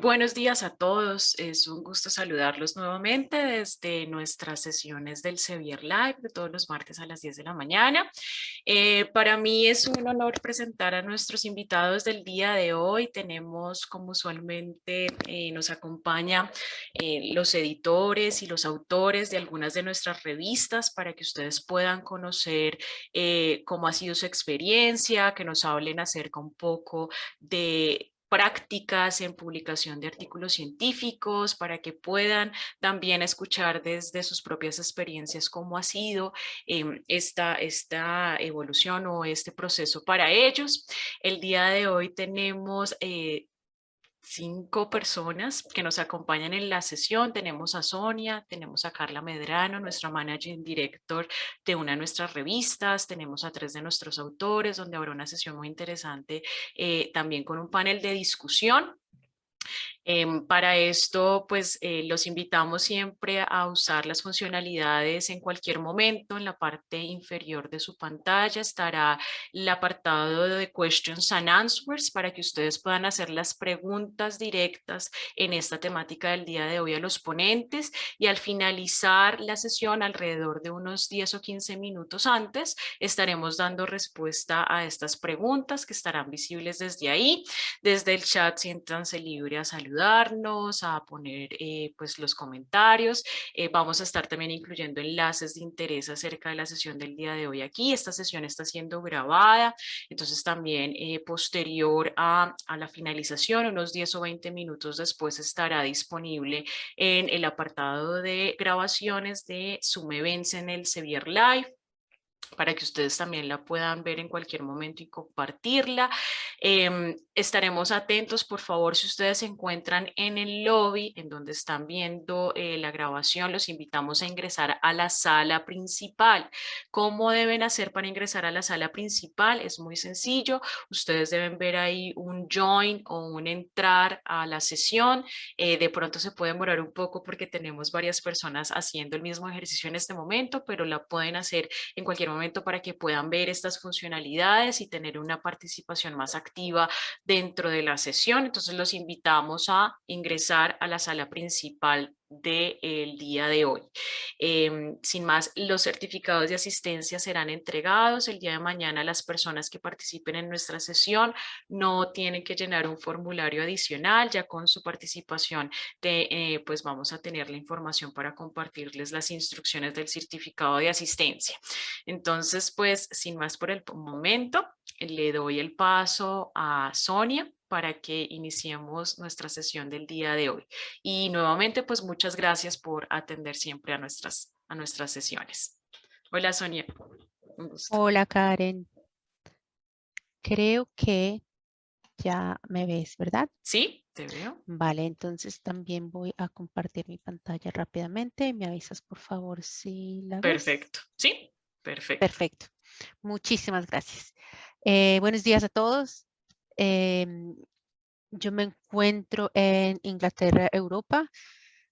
buenos días a todos. Es un gusto saludarlos nuevamente desde nuestras sesiones del Sevier Live de todos los martes a las 10 de la mañana. Para mí es un honor presentar a nuestros invitados del día de hoy. Tenemos, como usualmente, nos acompaña los editores y los autores de algunas de nuestras revistas para que ustedes puedan conocer cómo ha sido su experiencia, que nos hablen acerca un poco de prácticas en publicación de artículos científicos para que puedan también escuchar desde sus propias experiencias cómo ha sido esta evolución o este proceso para ellos. El día de hoy tenemos 5 personas que nos acompañan en la sesión. Tenemos a Sonia, tenemos a Carla Medrano, nuestra Managing Director de una de nuestras revistas, tenemos a 3 de nuestros autores, donde habrá una sesión muy interesante también con un panel de discusión. Para esto, pues los invitamos siempre a usar las funcionalidades en cualquier momento. En la parte inferior de su pantalla estará el apartado de Questions and Answers para que ustedes puedan hacer las preguntas directas en esta temática del día de hoy a los ponentes, y al finalizar la sesión, alrededor de unos 10 o 15 minutos antes, estaremos dando respuesta a estas preguntas que estarán visibles desde ahí. Desde el chat siéntanse libre a saludarnos, a poner pues los comentarios. Vamos a estar también incluyendo enlaces de interés acerca de la sesión del día de hoy aquí. Esta sesión está siendo grabada, entonces también posterior a la finalización, unos 10 o 20 minutos después, estará disponible en el apartado de grabaciones de Zoom Events en el Sevier Live, para que ustedes también la puedan ver en cualquier momento y compartirla. Estaremos atentos, por favor, si ustedes se encuentran en el lobby en donde están viendo la grabación, los invitamos a ingresar a la sala principal. ¿Cómo deben hacer para ingresar a la sala principal? Es muy sencillo. Ustedes deben ver ahí un join o un entrar a la sesión. De pronto se puede demorar un poco porque tenemos varias personas haciendo el mismo ejercicio en este momento, pero la pueden hacer en cualquier momento para que puedan ver estas funcionalidades y tener una participación más activa dentro de la sesión. Entonces los invitamos a ingresar a la sala principal del día de hoy. Sin más, los certificados de asistencia serán entregados el día de mañana a las personas que participen en nuestra sesión. No tienen que llenar un formulario adicional. Ya con su participación pues vamos a tener la información para compartirles las instrucciones del certificado de asistencia. Entonces, pues, sin más por el momento, le doy el paso a Sonia para que iniciemos nuestra sesión del día de hoy. Y nuevamente, pues, muchas gracias por atender siempre a nuestras sesiones. Hola, Sonia. Un gusto. Hola Karen, creo que ya me ves, ¿verdad? ¿Sí? ¿Te veo? Vale, entonces también voy a compartir mi pantalla rápidamente. ¿Me avisas por favor si la ves? Perfecto. ¿Sí? Perfecto. Perfecto, muchísimas gracias. Buenos días a todos. Em, yo me encuentro en Inglaterra, Europa,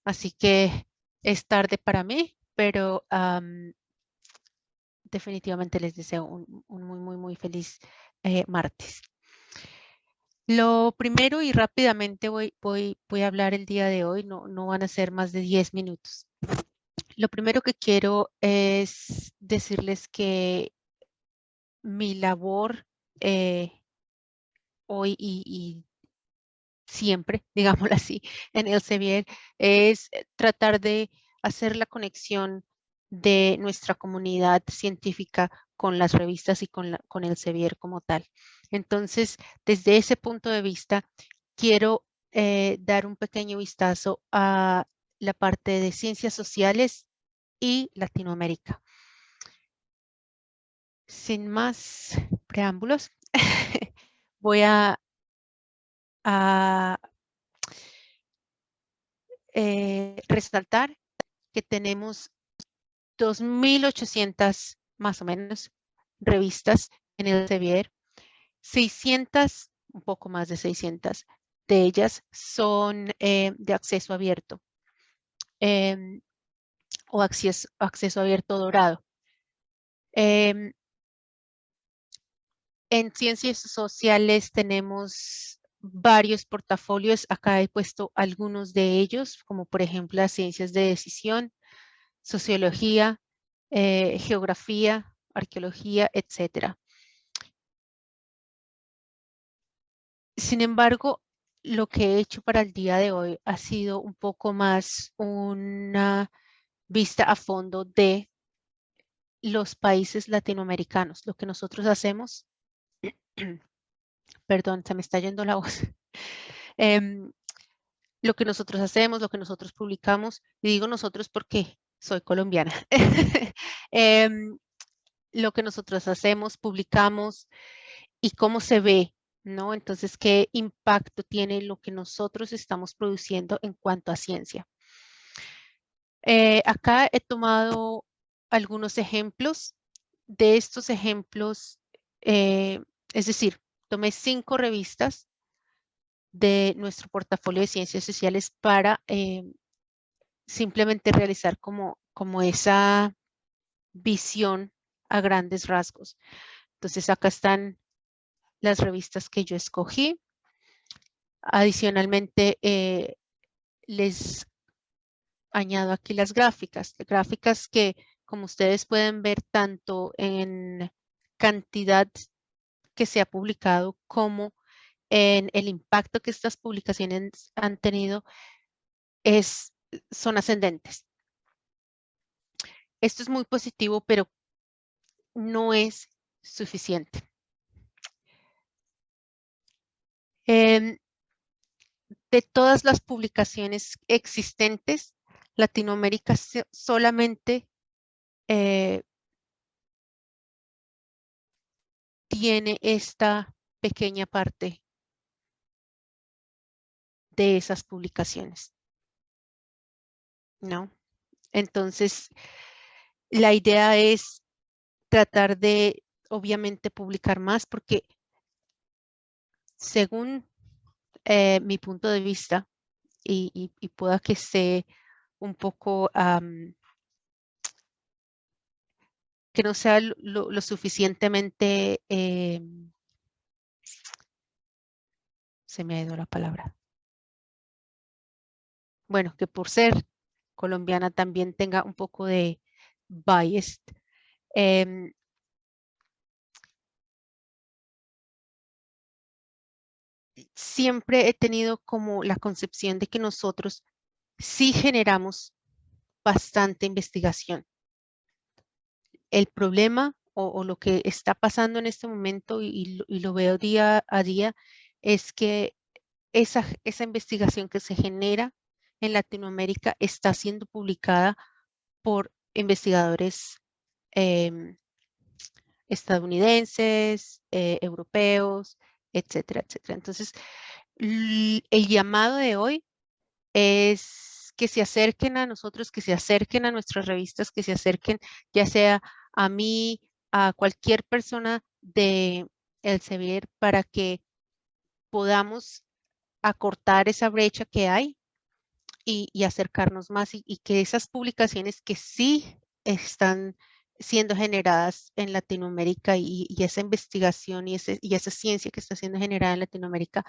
así que es tarde para mí, pero definitivamente les deseo un muy feliz martes. Lo primero y rápidamente voy a hablar el día de hoy, no van a ser más de 10 minutos. Lo primero que quiero es decirles que mi labor hoy y siempre, digámoslo así, en Elsevier es tratar de hacer la conexión de nuestra comunidad científica con las revistas y con Elsevier como tal. Entonces, desde ese punto de vista, quiero dar un pequeño vistazo a la parte de ciencias sociales y Latinoamérica. Sin más preámbulos, voy a resaltar que tenemos 2.800 más o menos revistas en Elsevier, 600, un poco más de 600 de ellas son de acceso abierto eh, o acceso abierto dorado. En ciencias sociales tenemos varios portafolios. Acá he puesto algunos de ellos, como por ejemplo las ciencias de decisión, sociología, geografía, arqueología, etcétera. Sin embargo, lo que he hecho para el día de hoy ha sido un poco más una vista a fondo de los países latinoamericanos. Lo que nosotros hacemos, perdón, se me está yendo la voz. Lo que nosotros hacemos, lo que nosotros publicamos, y digo nosotros porque soy colombiana. Em, lo que nosotros hacemos, publicamos y cómo se ve, ¿no? Entonces, ¿qué impacto tiene lo que nosotros estamos produciendo en cuanto a ciencia? Acá he tomado algunos ejemplos. De estos ejemplos, es decir, tomé 5 revistas de nuestro portafolio de ciencias sociales para simplemente realizar como esa visión a grandes rasgos. Entonces, acá están las revistas que yo escogí. Adicionalmente, les añado aquí las gráficas que, como ustedes pueden ver, tanto en cantidad que se ha publicado como en el impacto que estas publicaciones han tenido, son ascendentes. Esto es muy positivo, pero no es suficiente. De todas las publicaciones existentes, Latinoamérica solamente tiene esta pequeña parte de esas publicaciones, ¿no? Entonces, la idea es tratar de, obviamente, publicar más porque según mi punto de vista, y pueda que esté un poco, que no sea lo suficientemente, se me ha ido la palabra. Bueno, que por ser colombiana también tenga un poco de bias. Siempre he tenido como la concepción de que nosotros sí generamos bastante investigación. El problema o lo que está pasando en este momento y lo veo día a día es que esa investigación que se genera en Latinoamérica está siendo publicada por investigadores estadounidenses, europeos, etcétera, etcétera. Entonces, el llamado de hoy es que se acerquen a nosotros, que se acerquen a nuestras revistas, que se acerquen ya sea a mí, a cualquier persona de Elsevier para que podamos acortar esa brecha que hay y acercarnos más y que esas publicaciones que sí están siendo generadas en Latinoamérica y esa investigación y esa ciencia que está siendo generada en Latinoamérica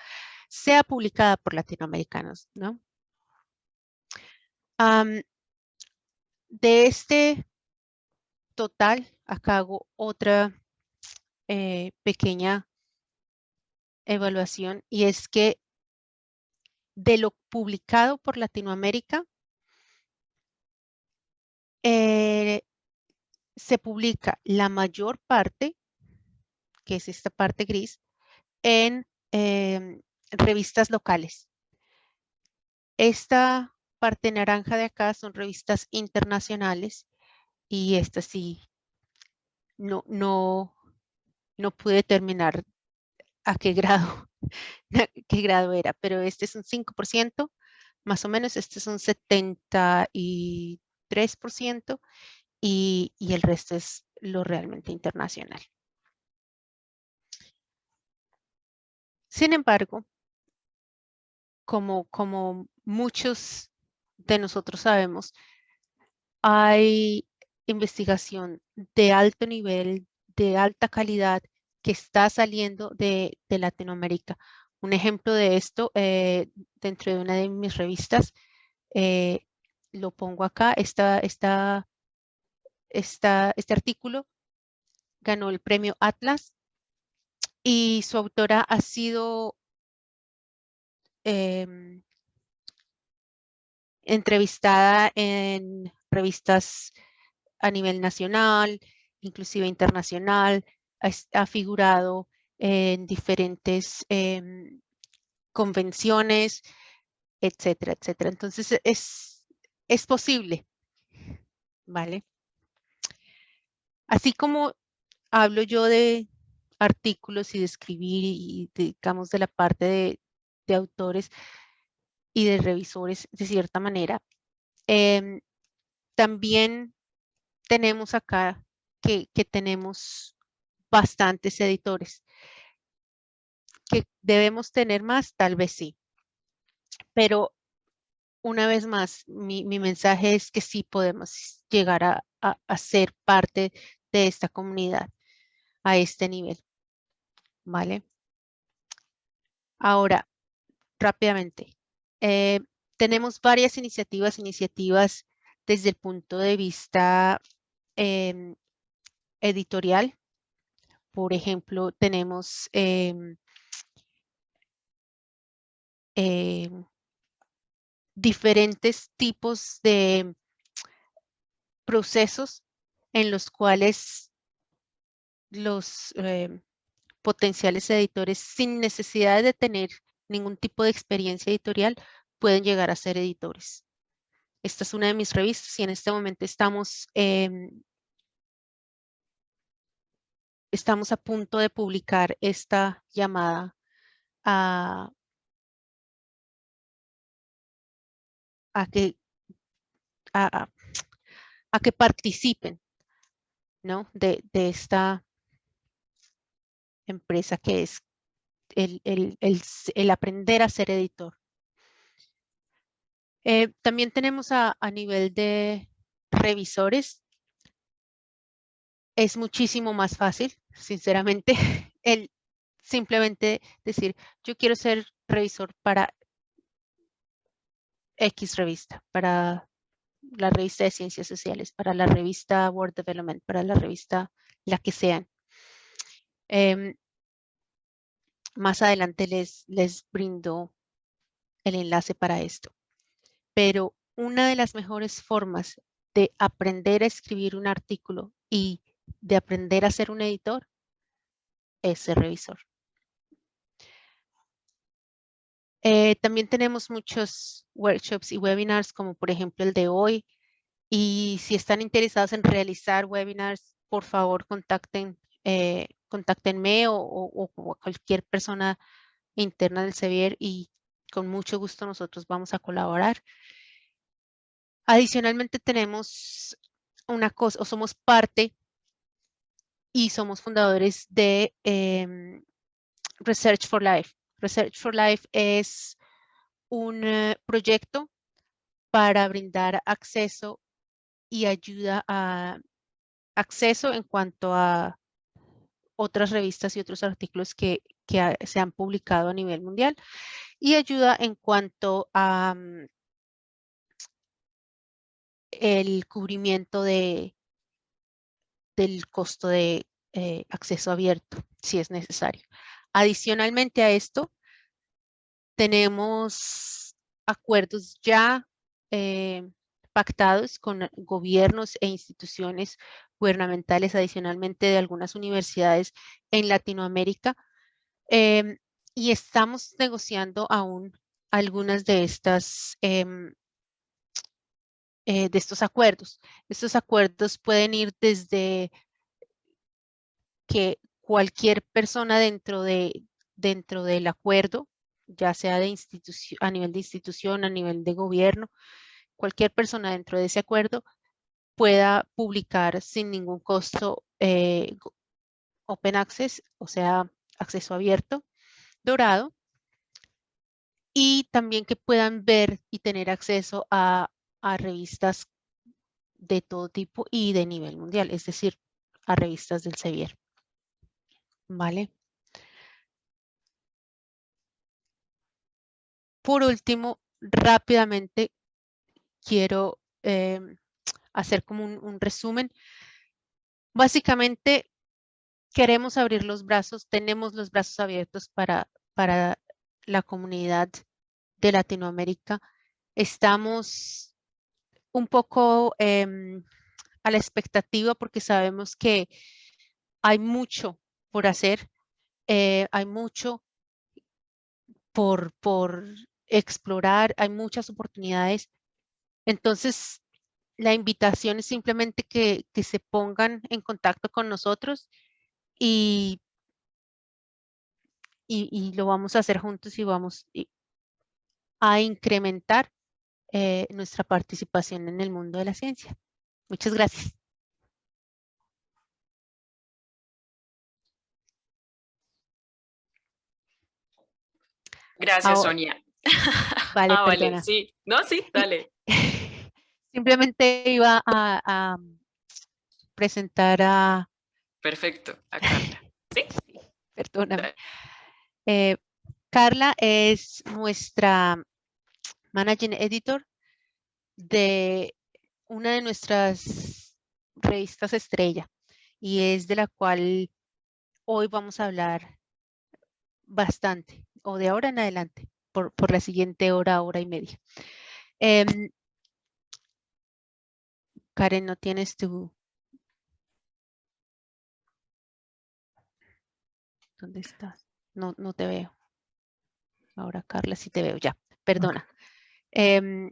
sea publicada por latinoamericanos, ¿no? De este total, acá hago otra pequeña evaluación y es que de lo publicado por Latinoamérica, se publica la mayor parte, que es esta parte gris, en revistas locales. Esta parte naranja de acá son revistas internacionales y esta sí no pude determinar a qué grado, qué grado era, pero este es un 5%, más o menos, este es un 73% y el resto es lo realmente internacional. Sin embargo, como muchos de nosotros sabemos, hay investigación de alto nivel, de alta calidad, que está saliendo de Latinoamérica. Un ejemplo de esto, dentro de una de mis revistas, lo pongo acá, este artículo ganó el premio Atlas y su autora ha sido entrevistada en revistas a nivel nacional, inclusive internacional, ha figurado en diferentes convenciones, etcétera, etcétera. Entonces es posible, ¿vale? Así como hablo yo de artículos y de escribir y digamos de la parte de autores y de revisores de cierta manera, también tenemos acá que tenemos bastantes editores. ¿Que debemos tener más? Tal vez sí. Pero una vez más, mi mensaje es que sí podemos llegar a ser parte de esta comunidad a este nivel, ¿vale? Ahora, rápidamente, tenemos varias iniciativas desde el punto de vista editorial. Por ejemplo, tenemos diferentes tipos de procesos en los cuales los potenciales editores, sin necesidad de tener ningún tipo de experiencia editorial, pueden llegar a ser editores. Esta es una de mis revistas y en este momento estamos a punto de publicar esta llamada a que, a, a que participen, ¿no? de esta empresa que es el aprender a ser editor. También tenemos a nivel de revisores. Es muchísimo más fácil, sinceramente, el simplemente decir, yo quiero ser revisor para X revista, para la revista de Ciencias Sociales, para la revista Word Development, para la revista la que sean. Más adelante les brindo el enlace para esto. Pero una de las mejores formas de aprender a escribir un artículo y de aprender a ser un editor es ser revisor. También tenemos muchos workshops y webinars, como por ejemplo el de hoy. Y si están interesados en realizar webinars, por favor contáctenme o a cualquier persona interna del Sevier y con mucho gusto nosotros vamos a colaborar. Adicionalmente tenemos una cosa, o somos parte y somos fundadores de Research for Life. Research for Life es un proyecto para brindar acceso y ayuda a acceso en cuanto a otras revistas y otros artículos que se han publicado a nivel mundial y ayuda en cuanto a el cubrimiento del costo de acceso abierto, si es necesario. Adicionalmente a esto, tenemos acuerdos ya pactados con gobiernos e instituciones gubernamentales, adicionalmente de algunas universidades en Latinoamérica, y estamos negociando aún algunas de estos acuerdos. Estos acuerdos pueden ir desde que cualquier persona dentro del acuerdo, ya sea a nivel de institución, a nivel de gobierno, cualquier persona dentro de ese acuerdo pueda publicar sin ningún costo open access, o sea, acceso abierto, dorado, y también que puedan ver y tener acceso a revistas de todo tipo y de nivel mundial, es decir, a revistas del Sevier. ¿Vale? por último, rápidamente quiero hacer como un resumen. Básicamente, queremos abrir los brazos, tenemos los brazos abiertos para la comunidad de Latinoamérica. Estamos un poco a la expectativa porque sabemos que hay mucho por hacer, hay mucho por explorar, hay muchas oportunidades. Entonces, la invitación es simplemente que se pongan en contacto con nosotros y, y lo vamos a hacer juntos y vamos a incrementar nuestra participación en el mundo de la ciencia. Muchas gracias. Gracias, Ahora, Sonia. vale, Ah, vale, perdona. sí. No, sí, Y- dale. Simplemente iba a presentar a... Perfecto, a Carla. ¿Sí? Sí, perdóname. Dale. Eh, Carla es nuestra Managing Editor de una de nuestras revistas estrella y es de la cual hoy vamos a hablar bastante o de ahora en adelante por la siguiente hora, hora y media. Em, Karen, ¿no tienes tu... ¿Dónde estás? No, no te veo. Ahora, Carla, sí te veo ya. Ok. Perdona. Em,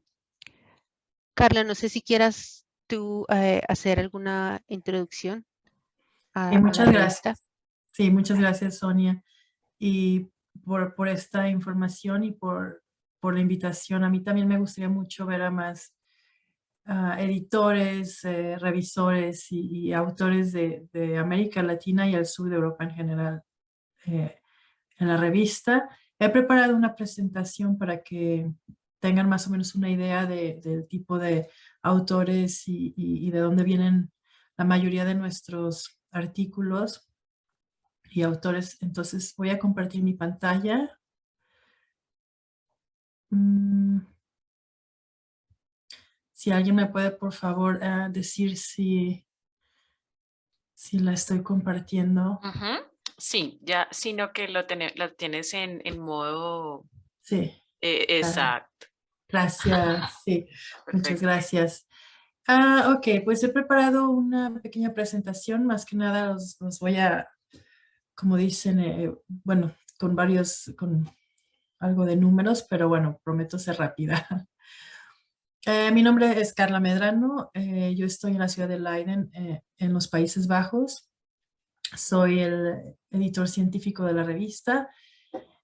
Carla, no sé si quieras tú hacer alguna introducción Sí, a la muchas revista. gracias. Sí, muchas gracias, Sonia, y por esta información y por la invitación. A mí también me gustaría mucho ver a más editores, revisores y autores de América Latina y el sur de Europa en general eh, en la revista. He preparado una presentación para que tengan más o menos una idea del tipo de autores y de dónde vienen la mayoría de nuestros artículos y autores. Entonces voy a compartir mi pantalla. Mm, si alguien me puede, por favor, decir si la estoy compartiendo. Ujú. Sí, ya, sino que lo tienes en modo Sí, ah, exacto. gracias. Sí, muchas Perfecto. gracias. Ok, pues he preparado una pequeña presentación. Más que nada los voy a, como dicen, bueno, con algo de números, pero bueno, prometo ser rápida. Mi nombre es Carla Medrano. Yo estoy en la ciudad de Leiden, en los Países Bajos. Soy el editor científico de la revista.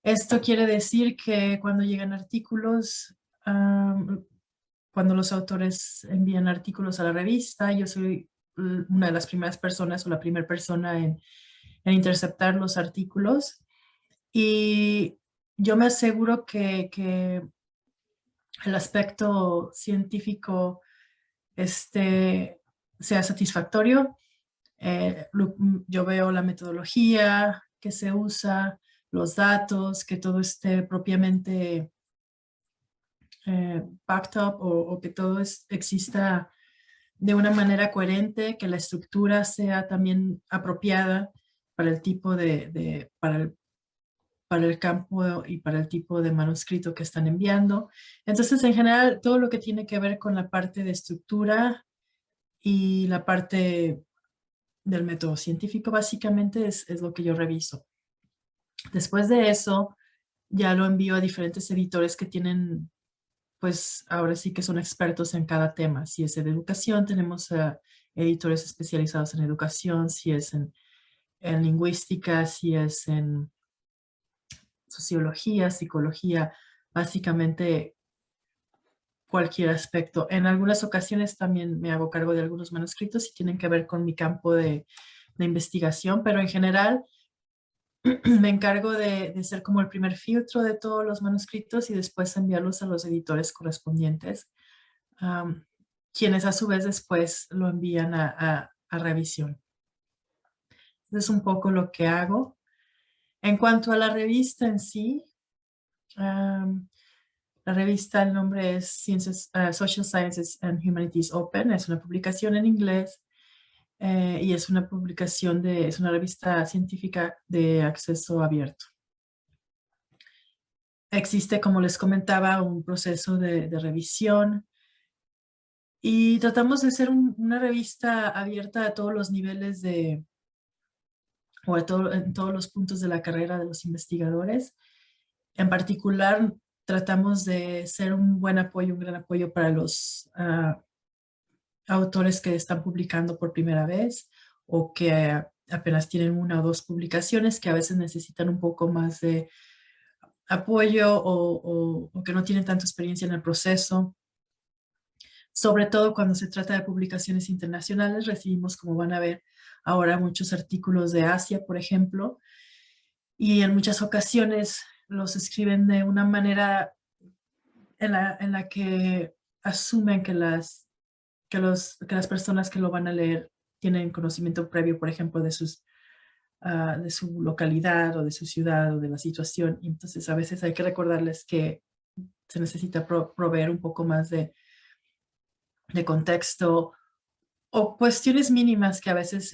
Esto quiere decir que cuando llegan artículos, cuando los autores envían artículos a la revista, yo soy una de las primeras personas o la primera persona en interceptar los artículos. Y yo me aseguro que el aspecto científico sea satisfactorio. Yo veo la metodología que se usa, los datos, que todo esté propiamente backed up o que todo exista de una manera coherente, que la estructura sea también apropiada para el tipo para el campo y para el tipo de manuscrito que están enviando. Entonces, en general, todo lo que tiene que ver con la parte de estructura y la parte del método científico, básicamente es lo que yo reviso. Después de eso, ya lo envío a diferentes editores que tienen, pues ahora sí que son expertos en cada tema. Si es de educación, tenemos editores especializados en educación, si es en lingüística, si es en sociología, psicología, básicamente cualquier aspecto. En algunas ocasiones también me hago cargo de algunos manuscritos y tienen que ver con mi campo de investigación, pero en general me encargo de ser como el primer filtro de todos los manuscritos y después enviarlos a los editores correspondientes, am, quienes a su vez después lo envían a revisión. Eso es un poco lo que hago. En cuanto a la revista en sí, La revista, el nombre es Social Sciences and Humanities Open, es una publicación en inglés y es una publicación es una revista científica de acceso abierto. Existe, como les comentaba, un proceso de revisión y tratamos de ser una revista abierta a todos los niveles o en todos los puntos de la carrera de los investigadores. En particular, tratamos de ser un buen apoyo, un gran apoyo para los autores que están publicando por primera vez o que apenas tienen una o dos publicaciones, que a veces necesitan un poco más de apoyo o que no tienen tanta experiencia en el proceso. Sobre todo cuando se trata de publicaciones internacionales, recibimos, como van a ver ahora, muchos artículos de Asia, por ejemplo, y en muchas ocasiones los escriben de una manera en la que asumen que las personas que lo van a leer tienen conocimiento previo, por ejemplo, de su localidad o de su ciudad o de la situación. Y entonces a veces hay que recordarles que se necesita proveer un poco más de contexto o cuestiones mínimas que a veces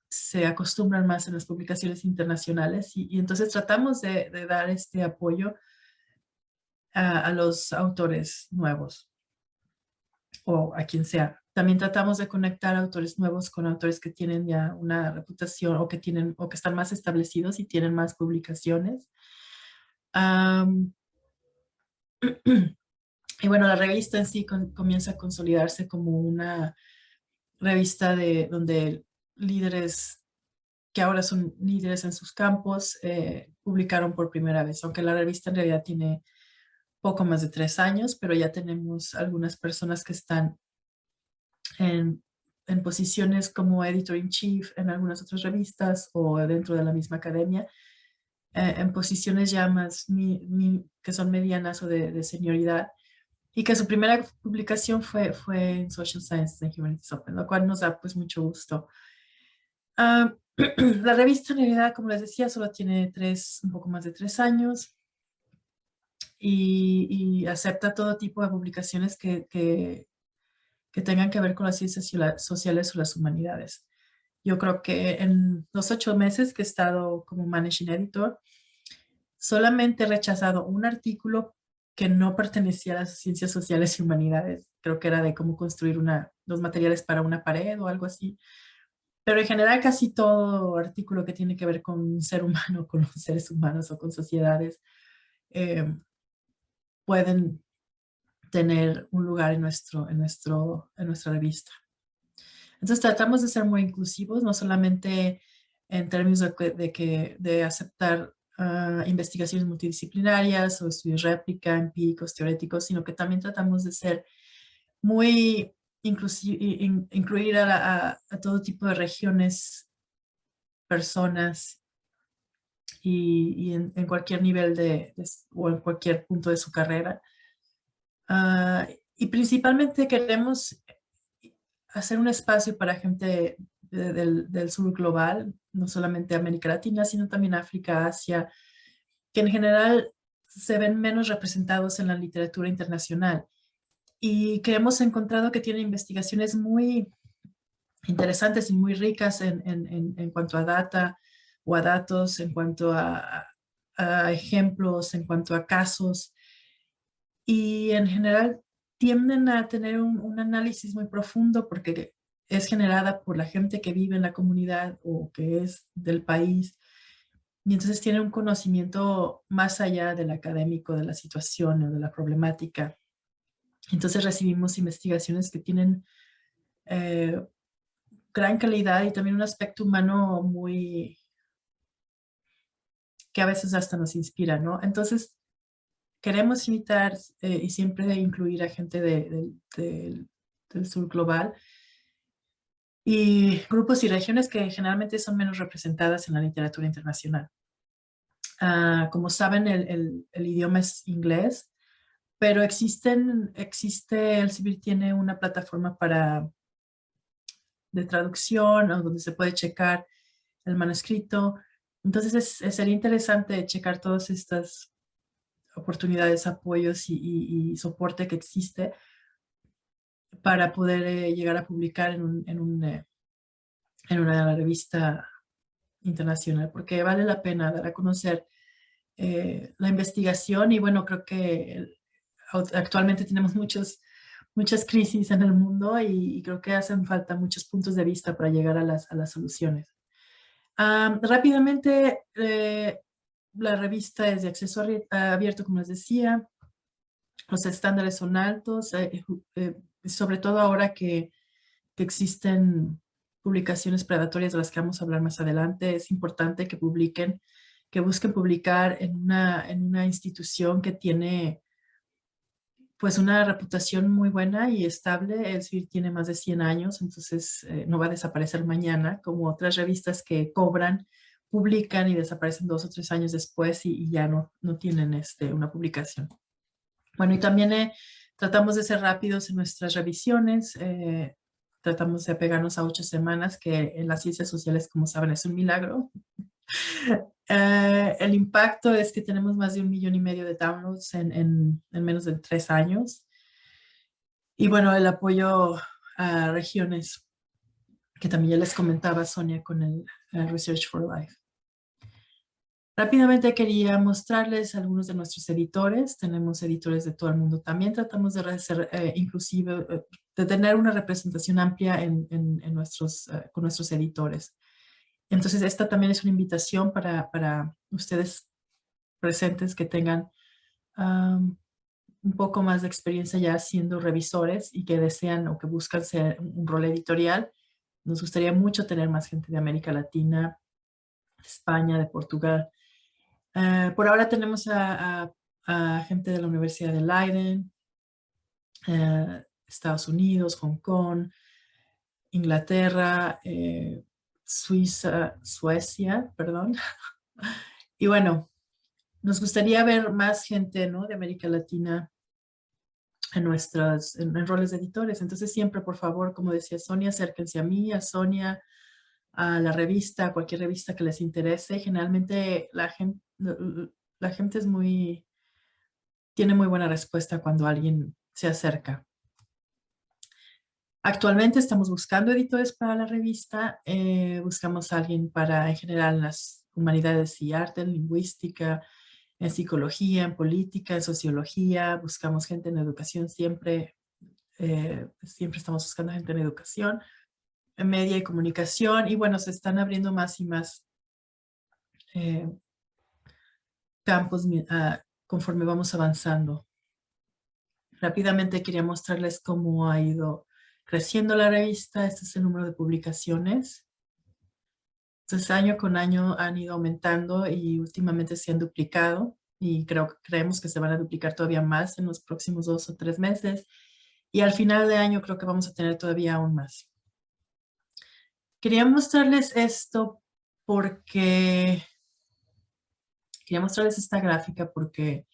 se acostumbran más en las publicaciones internacionales. Y entonces tratamos de dar este apoyo a los autores nuevos o a quien sea. También tratamos de conectar autores nuevos con autores que tienen ya una reputación o que están más establecidos y tienen más publicaciones. Y bueno, la revista en sí comienza a consolidarse como una revista donde líderes que ahora son líderes en sus campos publicaron por primera vez, aunque la revista en realidad tiene poco más de 3 años, pero ya tenemos algunas personas que están en posiciones como editor-in-chief en algunas otras revistas o dentro de la misma academia, en posiciones ya más que son medianas o de senioridad, y que su primera publicación fue en Social Sciences and Humanities Open, lo cual nos da pues mucho gusto. La revista en realidad, como les decía, solo tiene un poco más de 3 años y acepta todo tipo de publicaciones que tengan que ver con las ciencias sociales o las humanidades. Yo creo que en los 8 meses que he estado como Managing Editor, solamente he rechazado un artículo que no pertenecía a las ciencias sociales y humanidades. Creo que era de cómo construir los materiales para una pared o algo así. Pero en general casi todo artículo que tiene que ver con un ser humano, con los seres humanos o con sociedades, pueden tener un lugar en nuestra revista. Entonces tratamos de ser muy inclusivos, no solamente en términos de aceptar investigaciones multidisciplinarias o estudios réplica, empíricos, teoréticos, sino que también tratamos de ser muy incluir a todo tipo de regiones, personas y en cualquier nivel o en cualquier punto de su carrera. Y principalmente queremos hacer un espacio para gente del sur global, no solamente América Latina, sino también África, Asia, que en general se ven menos representados en la literatura internacional y que hemos encontrado que tienen investigaciones muy interesantes y muy ricas en cuanto a data o a datos, en cuanto a ejemplos, en cuanto a casos, y en general tienden a tener un análisis muy profundo porque es generada por la gente que vive en la comunidad o que es del país, y entonces tiene un conocimiento más allá del académico de la situación o de la problemática. Entonces recibimos investigaciones que tienen gran calidad y también un aspecto humano que a veces hasta nos inspira, ¿no? Entonces queremos invitar y siempre incluir a gente del sur global y grupos y regiones que generalmente son menos representadas en la literatura internacional. Como saben, el idioma es inglés, pero el CIVIL tiene una plataforma de traducción donde se puede checar el manuscrito. Entonces sería interesante checar todas estas oportunidades, apoyos y soporte que existe para poder llegar a publicar en una revista internacional, porque vale la pena dar a conocer la investigación. Y bueno, creo que actualmente tenemos muchas crisis en el mundo y creo que hacen falta muchos puntos de vista para llegar a las soluciones. Rápidamente, la revista es de acceso abierto, como les decía. Los estándares son altos, sobre todo ahora que existen publicaciones predatorias de las que vamos a hablar más adelante. Es importante que publiquen, que busquen publicar en una institución que tiene pues una reputación muy buena y estable. Elsevier tiene más de 100 años, entonces no va a desaparecer mañana, como otras revistas que cobran, publican y desaparecen 2 o 3 años después y ya no tienen una publicación. Bueno, y también tratamos de ser rápidos en nuestras revisiones. Tratamos de apegarnos a 8 semanas, que en las ciencias sociales, como saben, es un milagro. El impacto es que tenemos más de 1,5 millones de downloads en menos de 3 años. Y bueno, el apoyo a regiones, que también ya les comentaba Sonia con el Research for Life. Rápidamente quería mostrarles algunos de nuestros editores. Tenemos editores de todo el mundo. También tratamos de ser inclusive, de tener una representación amplia con nuestros editores. Entonces, esta también es una invitación para ustedes presentes que tengan un poco más de experiencia ya siendo revisores y que desean o que buscan ser un rol editorial. Nos gustaría mucho tener más gente de América Latina, de España, de Portugal. Por ahora tenemos a gente de la Universidad de Leiden, Estados Unidos, Hong Kong, Inglaterra, Suecia, perdón. Y bueno, nos gustaría ver más gente, ¿no?, de América Latina en roles de editores. Entonces siempre, por favor, como decía Sonia, acérquense a mí, a Sonia, a la revista, a cualquier revista que les interese. Generalmente la gente tiene muy buena respuesta cuando alguien se acerca. Actualmente estamos buscando editores para la revista. Buscamos a alguien en general, en las humanidades y arte, en lingüística, en psicología, en política, en sociología. Buscamos gente en educación siempre. Siempre estamos buscando gente en educación, en media y comunicación. Y bueno, se están abriendo más y más campos conforme vamos avanzando. Rápidamente quería mostrarles cómo ha ido creciendo la revista. Este es el número de publicaciones. Entonces, año con año han ido aumentando y últimamente se han duplicado. Y creemos que se van a duplicar todavía más en los próximos 2 o 3 meses. Y al final de año creo que vamos a tener todavía aún más. Quería mostrarles esto porque... Quería mostrarles esta gráfica porque...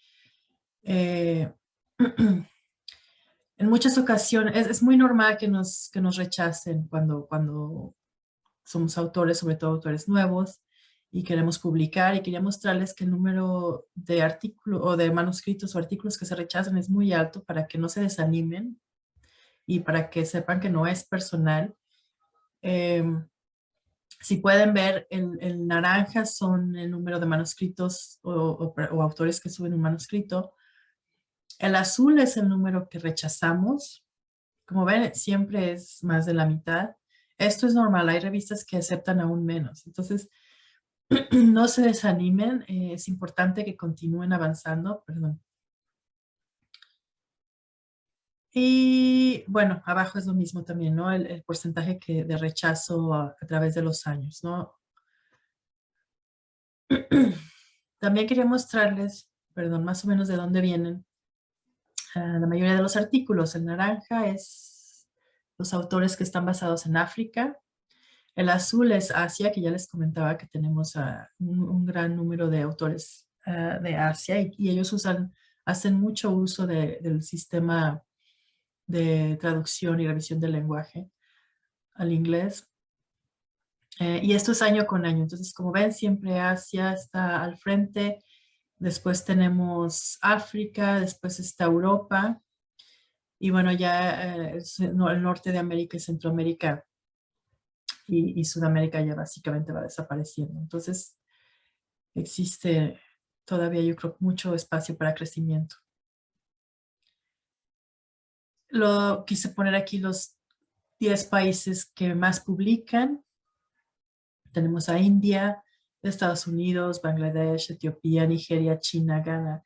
en muchas ocasiones es muy normal que nos rechacen cuando somos autores, sobre todo autores nuevos, y queremos publicar. Y quería mostrarles que el número de artículos o de manuscritos o artículos que se rechazan es muy alto, para que no se desanimen y para que sepan que no es personal. Si pueden ver, el naranja son el número de manuscritos o autores que suben un manuscrito. El azul es el número que rechazamos. Como ven, siempre es más de la mitad. Esto es normal, hay revistas que aceptan aún menos. Entonces, no se desanimen, es importante que continúen avanzando. Perdón. Y bueno, abajo es lo mismo también, ¿no? El porcentaje de rechazo a través de los años, ¿no? También quería mostrarles, perdón, más o menos de dónde vienen la mayoría de los artículos. El naranja es los autores que están basados en África. El azul es Asia, que ya les comentaba que tenemos un gran número de autores de Asia y ellos hacen mucho uso del sistema de traducción y revisión del lenguaje al inglés. Y esto es año con año. Entonces, como ven, siempre Asia está al frente. Después tenemos África, después está Europa. Y bueno, ya el norte de América y Centroamérica y Sudamérica ya básicamente va desapareciendo. Entonces, existe todavía, yo creo, mucho espacio para crecimiento. Lo quise poner aquí los 10 países que más publican. Tenemos a India, Estados Unidos, Bangladesh, Etiopía, Nigeria, China, Ghana,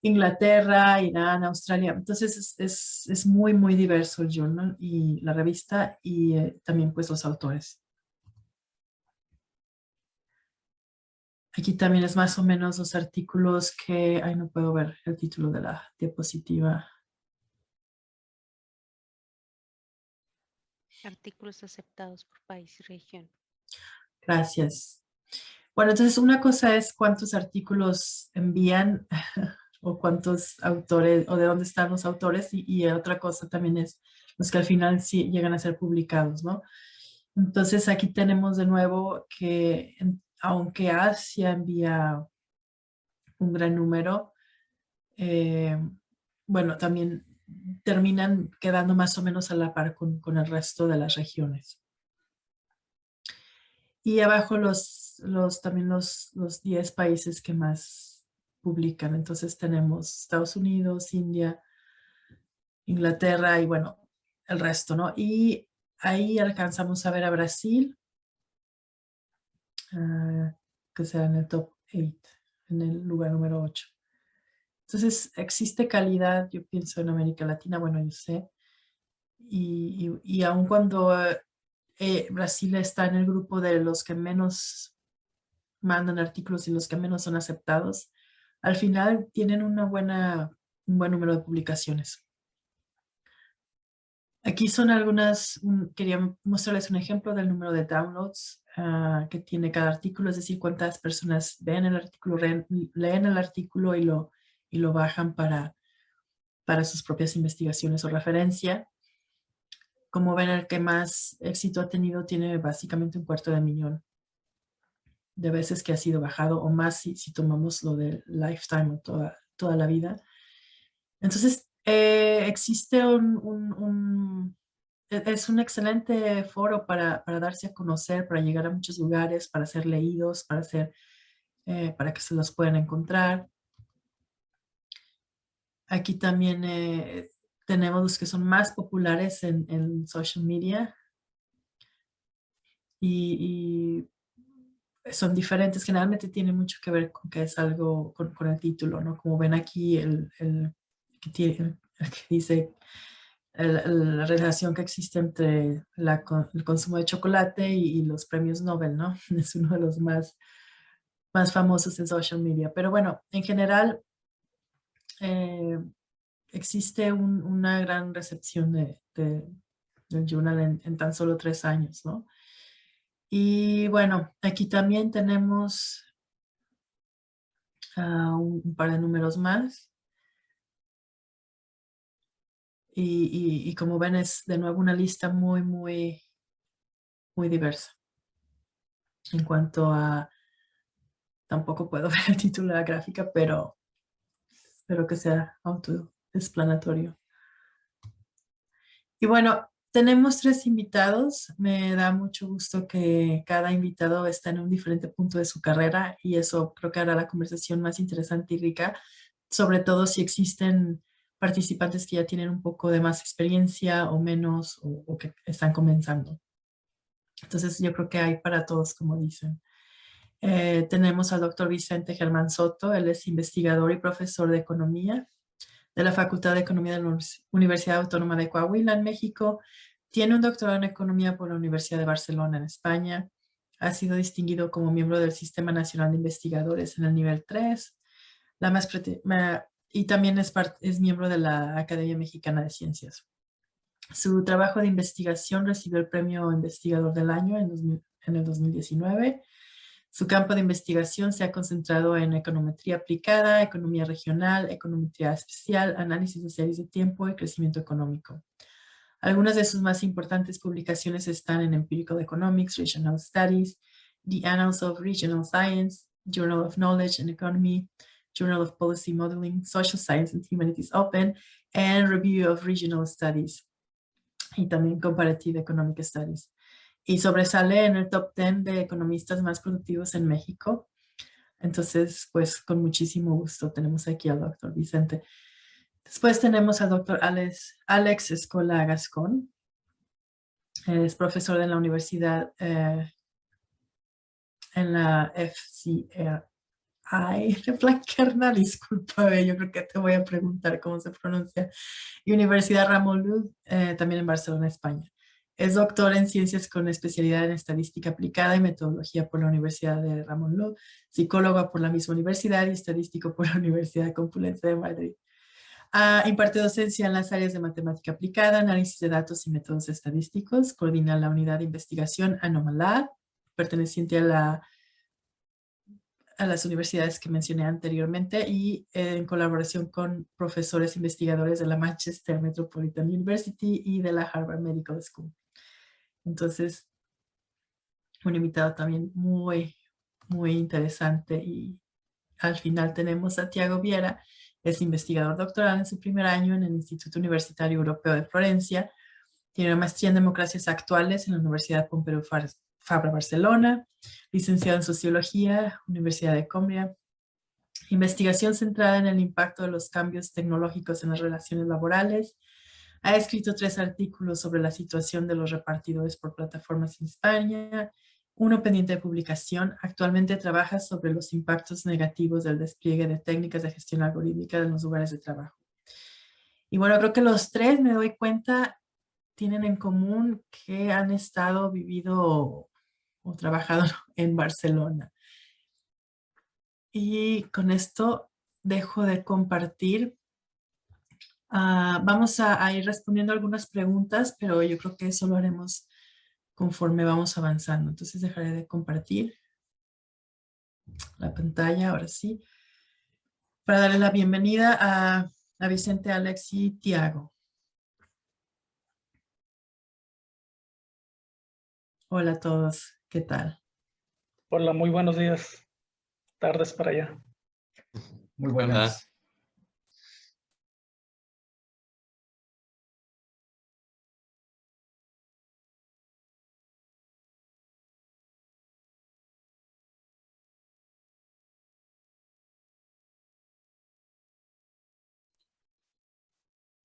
Inglaterra, Irán, Australia. Entonces es muy, muy diverso el journal y la revista y también pues los autores. Aquí también es más o menos los artículos que, ay, no puedo ver el título de la diapositiva. Artículos aceptados por país y región. Gracias. Bueno, entonces una cosa es cuántos artículos envían o cuántos autores o de dónde están los autores y otra cosa también es los que al final sí llegan a ser publicados, ¿no? Entonces aquí tenemos de nuevo que aunque Asia envía un gran número, eh, bueno, también terminan quedando más o menos a la par con el resto de las regiones. Y abajo también los 10 países que más publican. Entonces tenemos Estados Unidos, India, Inglaterra y bueno, el resto, ¿no? Y ahí alcanzamos a ver a Brasil, que será en el top 8, en el lugar número 8. Entonces existe calidad, yo pienso, en América Latina, bueno, yo sé. Y aun cuando Brasil está en el grupo de los que menos mandan artículos y los que menos son aceptados, al final tienen un buen número de publicaciones. Aquí son quería mostrarles un ejemplo del número de downloads que tiene cada artículo, es decir, cuántas personas ven el artículo, leen el artículo y lo bajan para sus propias investigaciones o referencia. Como ven, el que más éxito ha tenido tiene básicamente 250,000 de veces que ha sido bajado o más si tomamos lo de lifetime o toda la vida. Entonces, existe es un excelente foro para darse a conocer, para llegar a muchos lugares, para ser leídos, para que se los puedan encontrar. Aquí también tenemos los que son más populares en social media y son diferentes. Generalmente tiene mucho que ver con que es algo con el título, ¿no? Como ven aquí, el que dice la relación que existe entre el consumo de chocolate y los premios Nobel, ¿no? Es uno de los más famosos en social media. Pero bueno, en general eh, existe una gran recepción del journal en tan solo 3 años, ¿no? Y bueno, aquí también tenemos un par de números más. Y como ven, es de nuevo una lista muy, muy, muy diversa. En cuanto a, tampoco puedo ver el título de la gráfica, pero espero que sea autoexplanatorio. Y bueno, tenemos 3 invitados. Me da mucho gusto que cada invitado está en un diferente punto de su carrera y eso creo que hará la conversación más interesante y rica, sobre todo si existen participantes que ya tienen un poco de más experiencia o menos o que están comenzando. Entonces yo creo que hay para todos, como dicen. Tenemos al doctor Vicente Germán Soto, él es investigador y profesor de economía de la Facultad de Economía de la Universidad Autónoma de Coahuila, en México. Tiene un doctorado en Economía por la Universidad de Barcelona, en España. Ha sido distinguido como miembro del Sistema Nacional de Investigadores en el nivel 3. Y también es miembro de la Academia Mexicana de Ciencias. Su trabajo de investigación recibió el Premio Investigador del Año en el 2019. Su campo de investigación se ha concentrado en econometría aplicada, economía regional, econometría especial, análisis de series de tiempo y crecimiento económico. Algunas de sus más importantes publicaciones están en Empirical Economics, Regional Studies, The Annals of Regional Science, Journal of Knowledge and Economy, Journal of Policy Modeling, Social Science and Humanities Open, and Review of Regional Studies, y también Comparative Economic Studies. Y sobresale en el top 10 de economistas más productivos en México. Entonces, pues con muchísimo gusto tenemos aquí al doctor Vicente. Después tenemos al doctor Alex Escola Gascón. Es profesor de la universidad en la FCRI de Blanquerna, discúlpame, yo creo que te voy a preguntar cómo se pronuncia. Y Universidad Ramon Llull, también en Barcelona, España. Es doctor en ciencias con especialidad en estadística aplicada y metodología por la Universidad de Ramon Llull, psicólogo por la misma universidad y estadístico por la Universidad Complutense de Madrid. Imparte docencia en las áreas de matemática aplicada, análisis de datos y métodos estadísticos, coordina la unidad de investigación Anomalab, perteneciente a las universidades que mencioné anteriormente y en colaboración con profesores investigadores de la Manchester Metropolitan University y de la Harvard Medical School. Entonces, un invitado también muy, muy interesante. Y al final tenemos a Tiago Viera, es investigador doctoral en su primer año en el Instituto Universitario Europeo de Florencia. Tiene una maestría en democracias actuales en la Universidad Pompeu Fabra Barcelona, licenciado en Sociología, Universidad de Coimbra, investigación centrada en el impacto de los cambios tecnológicos en las relaciones laborales. Ha escrito 3 artículos sobre la situación de los repartidores por plataformas en España, uno pendiente de publicación. Actualmente trabaja sobre los impactos negativos del despliegue de técnicas de gestión algorítmica en los lugares de trabajo. Y bueno, creo que los 3, me doy cuenta, tienen en común que han vivido o trabajado en Barcelona. Y con esto dejo de compartir. Vamos a ir respondiendo algunas preguntas, pero yo creo que eso lo haremos conforme vamos avanzando. Entonces dejaré de compartir la pantalla, ahora sí, para darle la bienvenida a Vicente, Alex y Tiago. Hola a todos, ¿qué tal? Hola, muy buenos días, tardes para allá. Muy buenas.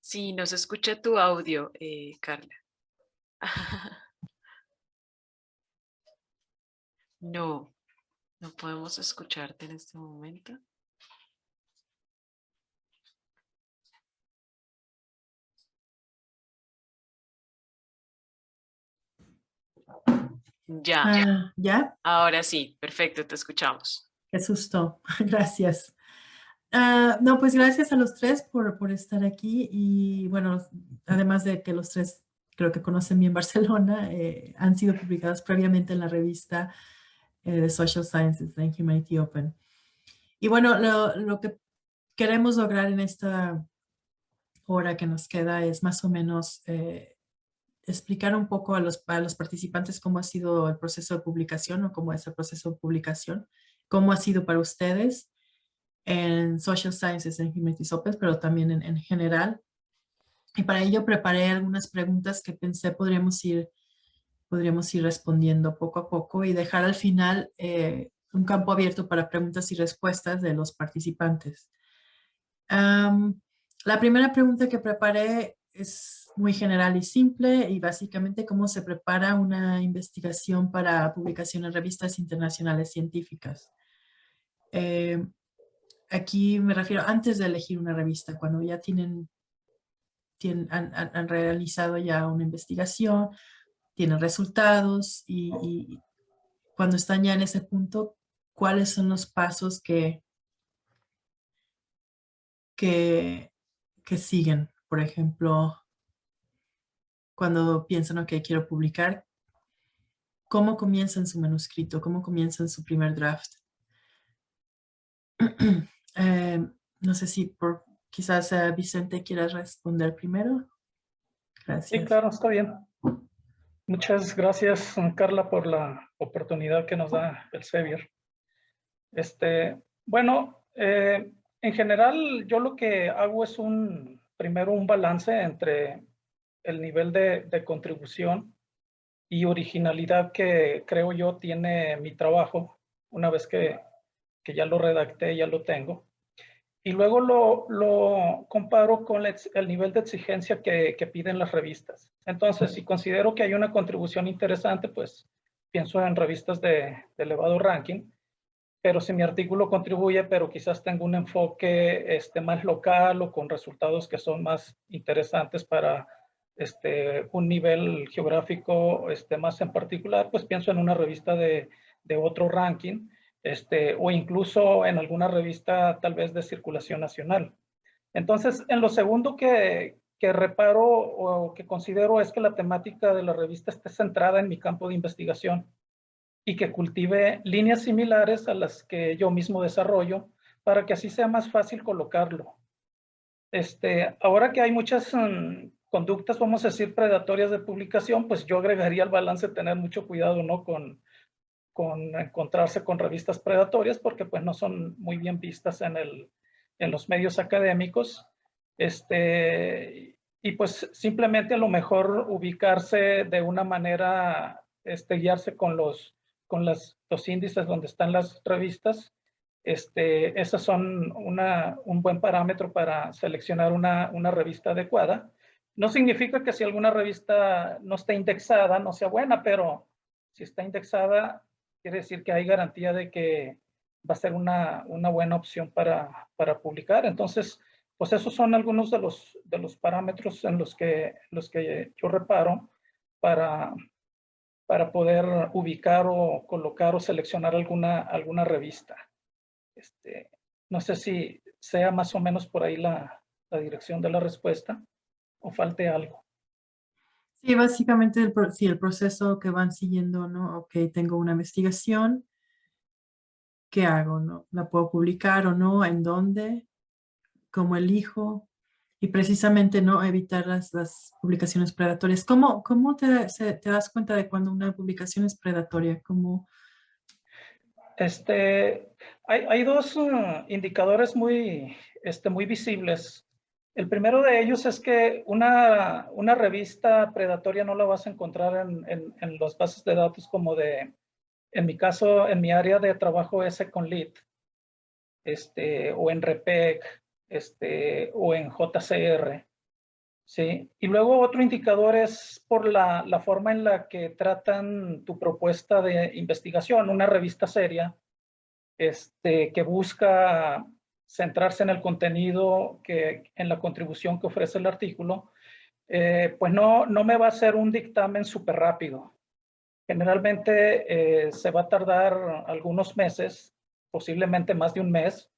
Sí, no se escucha tu audio, Carla. No, no podemos escucharte en este momento. Ya, ¿Ya? ahora sí, perfecto, te escuchamos. Qué susto, gracias. No, pues gracias a los 3 por estar aquí y bueno, además de que los 3 creo que conocen bien Barcelona, han sido publicados previamente en la revista de Social Sciences and Humanity Open. Y bueno, lo que queremos lograr en esta hora que nos queda es más o menos explicar un poco a los participantes cómo ha sido el proceso de publicación o cómo es el proceso de publicación, cómo ha sido para ustedes en Social Sciences and Humanities Open, pero también en general. Y para ello preparé algunas preguntas que pensé podríamos ir respondiendo poco a poco y dejar al final un campo abierto para preguntas y respuestas de los participantes. La primera pregunta que preparé es muy general y simple y básicamente cómo se prepara una investigación para publicación en revistas internacionales científicas. Aquí me refiero antes de elegir una revista, cuando ya han realizado ya una investigación, tienen resultados y cuando están ya en ese punto, ¿cuáles son los pasos que siguen? Por ejemplo, cuando piensan, ok, quiero publicar, ¿cómo comienzan su manuscrito? ¿Cómo comienzan su primer draft? No sé si quizás Vicente quiera responder primero. Gracias. Sí, claro, está bien. Muchas gracias, Carla, por la oportunidad que nos da el Sevier. Bueno, en general yo lo que hago es primero un balance entre el nivel de contribución y originalidad que creo yo tiene mi trabajo una vez que ya lo redacté, ya lo tengo. Y luego lo comparo con el nivel de exigencia que piden las revistas. Entonces, si considero que hay una contribución interesante, pues pienso en revistas de elevado ranking. Pero si mi artículo contribuye, pero quizás tengo un enfoque más local o con resultados que son más interesantes para un nivel geográfico más en particular, pues pienso en una revista de otro ranking, o incluso en alguna revista tal vez de circulación nacional. Entonces, en lo segundo que reparo o que considero es que la temática de la revista esté centrada en mi campo de investigación y que cultive líneas similares a las que yo mismo desarrollo para que así sea más fácil colocarlo. Ahora que hay muchas conductas, vamos a decir, predatorias de publicación, pues yo agregaría al balance tener mucho cuidado, ¿no? Con encontrarse con revistas predatorias, porque pues no son muy bien vistas en los medios académicos. Y pues simplemente a lo mejor ubicarse de una manera, guiarse con los índices donde están las revistas. Esas son un buen parámetro para seleccionar una revista adecuada. No significa que si alguna revista no está indexada, no sea buena, pero si está indexada, quiere decir que hay garantía de que va a ser una buena opción para publicar. Entonces, pues esos son algunos de los parámetros en los que yo reparo para poder ubicar o colocar o seleccionar alguna revista. No sé si sea más o menos por ahí la dirección de la respuesta o falte algo. Sí, básicamente el proceso que van siguiendo, ¿no? Ok, tengo una investigación, ¿qué hago, no? ¿La puedo publicar o no? ¿En dónde? ¿Cómo elijo? Y precisamente no evitar las publicaciones predatorias. ¿Cómo te das cuenta de cuando una publicación es predatoria? ¿Cómo? Hay dos indicadores muy visibles. El primero de ellos es que una revista predatoria no la vas a encontrar en las bases de datos como en mi caso, en mi área de trabajo es Econlit, o en REPEC, o en JCR. Sí, y luego otro indicador es por la forma en la que tratan tu propuesta de investigación, una revista seria, que busca centrarse en el contenido, en la contribución que ofrece el artículo, pues no me va a hacer un dictamen súper rápido. Generalmente se va a tardar algunos meses, posiblemente más de un mes,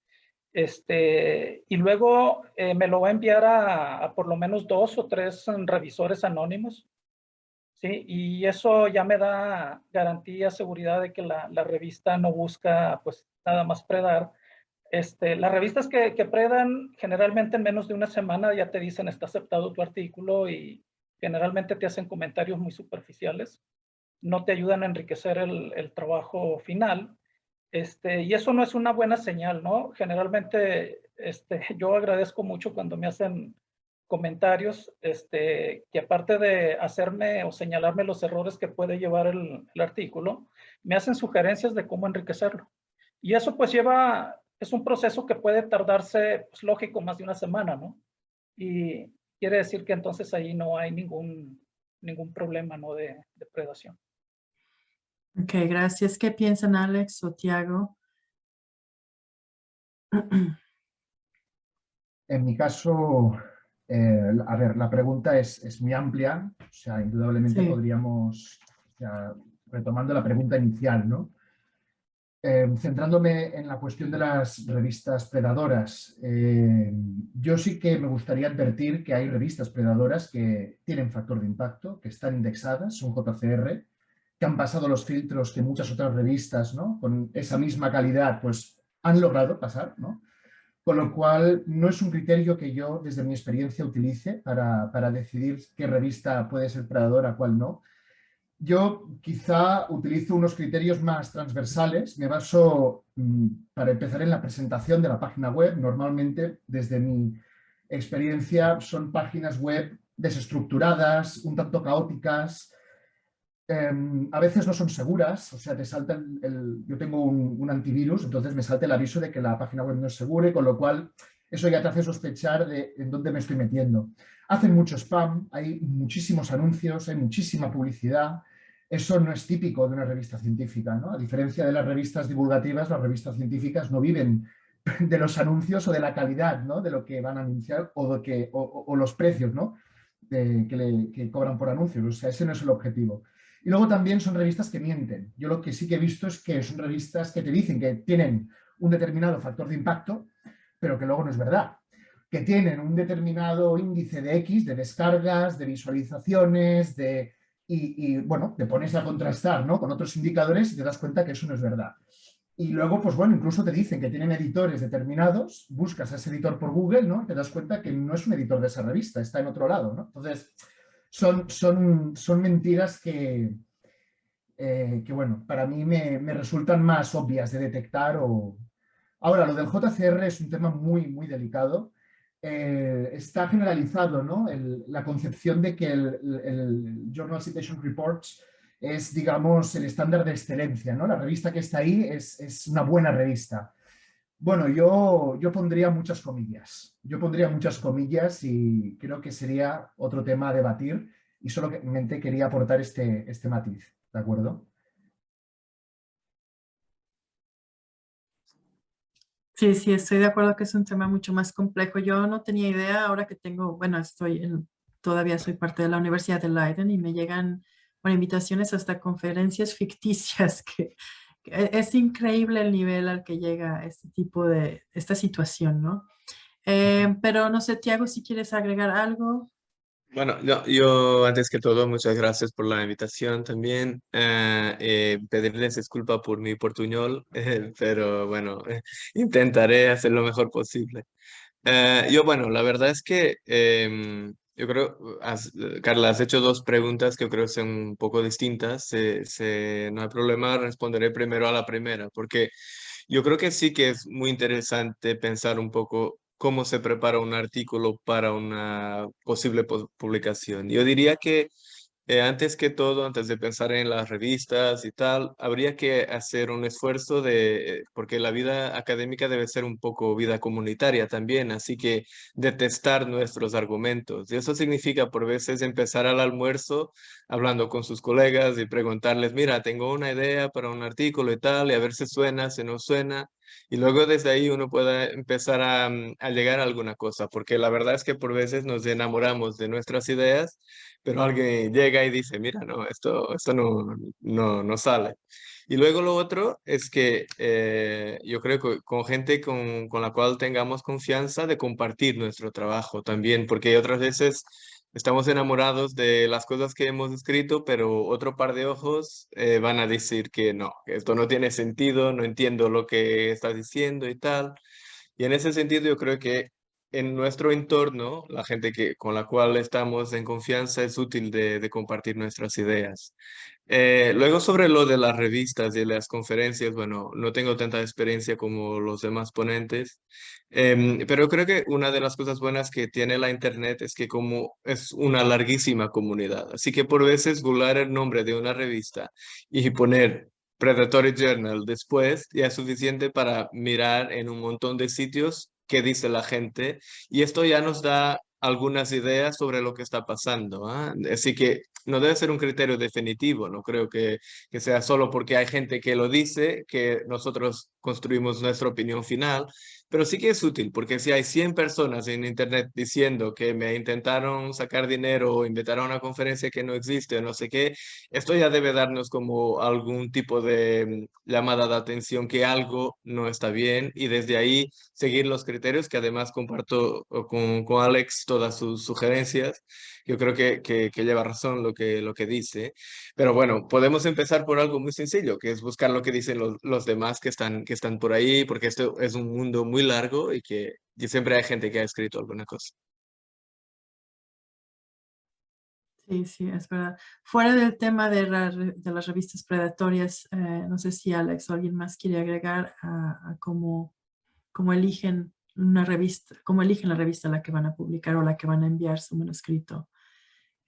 y luego me lo va a enviar a por lo menos 2 o 3 revisores anónimos, ¿sí? Y eso ya me da garantía, seguridad de que la revista no busca pues nada más predar. Las revistas que predan generalmente en menos de una semana ya te dicen está aceptado tu artículo y generalmente te hacen comentarios muy superficiales, no te ayudan a enriquecer el trabajo final. Y eso no es una buena señal, ¿no? Generalmente yo agradezco mucho cuando me hacen comentarios que aparte de hacerme o señalarme los errores que puede llevar el artículo, me hacen sugerencias de cómo enriquecerlo. Y eso pues es un proceso que puede tardarse, pues lógico, más de una semana, ¿no? Y quiere decir que entonces ahí no hay ningún problema, ¿no? de predación. Ok, gracias. ¿Qué piensan Alex o Tiago? En mi caso, a ver, la pregunta es muy amplia, o sea, indudablemente Sí. podríamos, o sea, retomando la pregunta inicial, ¿no? Centrándome en la cuestión de las revistas predadoras, yo sí que me gustaría advertir que hay revistas predadoras que tienen factor de impacto, que están indexadas, son JCR, que han pasado los filtros que muchas otras revistas, ¿no? Con esa misma calidad, pues han logrado pasar, ¿no? Con lo cual, no es un criterio que yo, desde mi experiencia, utilice para decidir qué revista puede ser predadora, cuál no. Yo quizá utilizo unos criterios más transversales. Me baso, para empezar, en la presentación de la página web. Normalmente, desde mi experiencia, son páginas web desestructuradas, un tanto caóticas. A veces no son seguras, o sea, te salta yo tengo un antivirus, entonces me salta el aviso de que la página web no es segura, y con lo cual eso ya te hace sospechar de en dónde me estoy metiendo. Hacen mucho spam, hay muchísimos anuncios, hay muchísima publicidad. Eso no es típico de una revista científica, ¿no? A diferencia de las revistas divulgativas, las revistas científicas no viven de los anuncios o de la calidad, ¿no? De lo que van a anunciar o los precios, ¿no? Que cobran por anuncios. O sea, ese no es el objetivo. Y luego también son revistas que mienten. Yo lo que sí que he visto es que son revistas que te dicen que tienen un determinado factor de impacto, pero que luego no es verdad. Que tienen un determinado índice de X, de descargas, de visualizaciones, y bueno, te pones a contrastar, ¿no?, con otros indicadores y te das cuenta que eso no es verdad. Y luego, pues bueno, incluso te dicen que tienen editores determinados, buscas a ese editor por Google, ¿no?, y te das cuenta que no es un editor de esa revista, está en otro lado, ¿no? Entonces, son mentiras que bueno, para mí me resultan más obvias de detectar. Ahora, lo del JCR es un tema muy, muy delicado. Está generalizado, ¿no?, la concepción de que el Journal Citation Reports es, digamos, el estándar de excelencia, ¿no? La revista que está ahí es una buena revista. Bueno, yo pondría muchas comillas. Yo pondría muchas comillas y creo que sería otro tema a debatir, y solamente quería aportar este matiz, ¿de acuerdo? Sí, sí, estoy de acuerdo que es un tema mucho más complejo. Yo no tenía idea, ahora que tengo, bueno, todavía soy parte de la Universidad de Leiden y me llegan, bueno, invitaciones hasta conferencias ficticias, que es increíble el nivel al que llega este tipo esta situación, ¿no? Pero no sé, Tiago, si quieres agregar algo. Bueno, yo antes que todo, muchas gracias por la invitación también. Pedirles disculpa por mi portuñol, pero bueno, intentaré hacer lo mejor posible. Bueno, la verdad es que yo creo, Carla, has hecho dos preguntas que yo creo son un poco distintas. No hay problema, responderé primero a la primera, porque yo creo que sí que es muy interesante pensar un poco cómo se prepara un artículo para una posible publicación. Yo diría que antes que todo, antes de pensar en las revistas y tal, habría que hacer un esfuerzo porque la vida académica debe ser un poco vida comunitaria también, así que de testar nuestros argumentos. Y eso significa por veces empezar al almuerzo hablando con sus colegas y preguntarles, mira, tengo una idea para un artículo y tal, y a ver si suena, si no suena. Y luego desde ahí uno puede empezar a llegar a alguna cosa, porque la verdad es que por veces nos enamoramos de nuestras ideas, pero alguien llega y dice, mira, no, esto no sale. Y luego lo otro es que yo creo que con gente con la cual tengamos confianza de compartir nuestro trabajo también, porque otras veces estamos enamorados de las cosas que hemos escrito, pero otro par de ojos van a decir que no, que esto no tiene sentido, no entiendo lo que estás diciendo y tal. Y en ese sentido yo creo que en nuestro entorno, la gente con la cual estamos en confianza, es útil de compartir nuestras ideas. Luego sobre lo de las revistas y las conferencias, bueno, no tengo tanta experiencia como los demás ponentes, pero creo que una de las cosas buenas que tiene la Internet es que como es una larguísima comunidad, así que por veces googlear el nombre de una revista y poner Predatory Journal después ya es suficiente para mirar en un montón de sitios qué dice la gente, y esto ya nos da algunas ideas sobre lo que está pasando, ¿ah? Así que no debe ser un criterio definitivo, no creo que sea solo porque hay gente que lo dice que nosotros construimos nuestra opinión final, pero sí que es útil, porque si hay 100 personas en Internet diciendo que me intentaron sacar dinero o invitaron a una conferencia que no existe o no sé qué, esto ya debe darnos como algún tipo de llamada de atención que algo no está bien, y desde ahí seguir los criterios, que además comparto con Alex todas sus sugerencias. Yo creo que lleva razón lo que dice. Pero bueno, podemos empezar por algo muy sencillo, que es buscar lo que dicen los demás que están por ahí, porque esto es un mundo muy largo y siempre hay gente que ha escrito alguna cosa. Sí, sí, es verdad. Fuera del tema de, de las revistas predatorias, no sé si Alex o alguien más quiere agregar a cómo eligen una revista, cómo eligen la revista a la que van a publicar o la que van a enviar su manuscrito.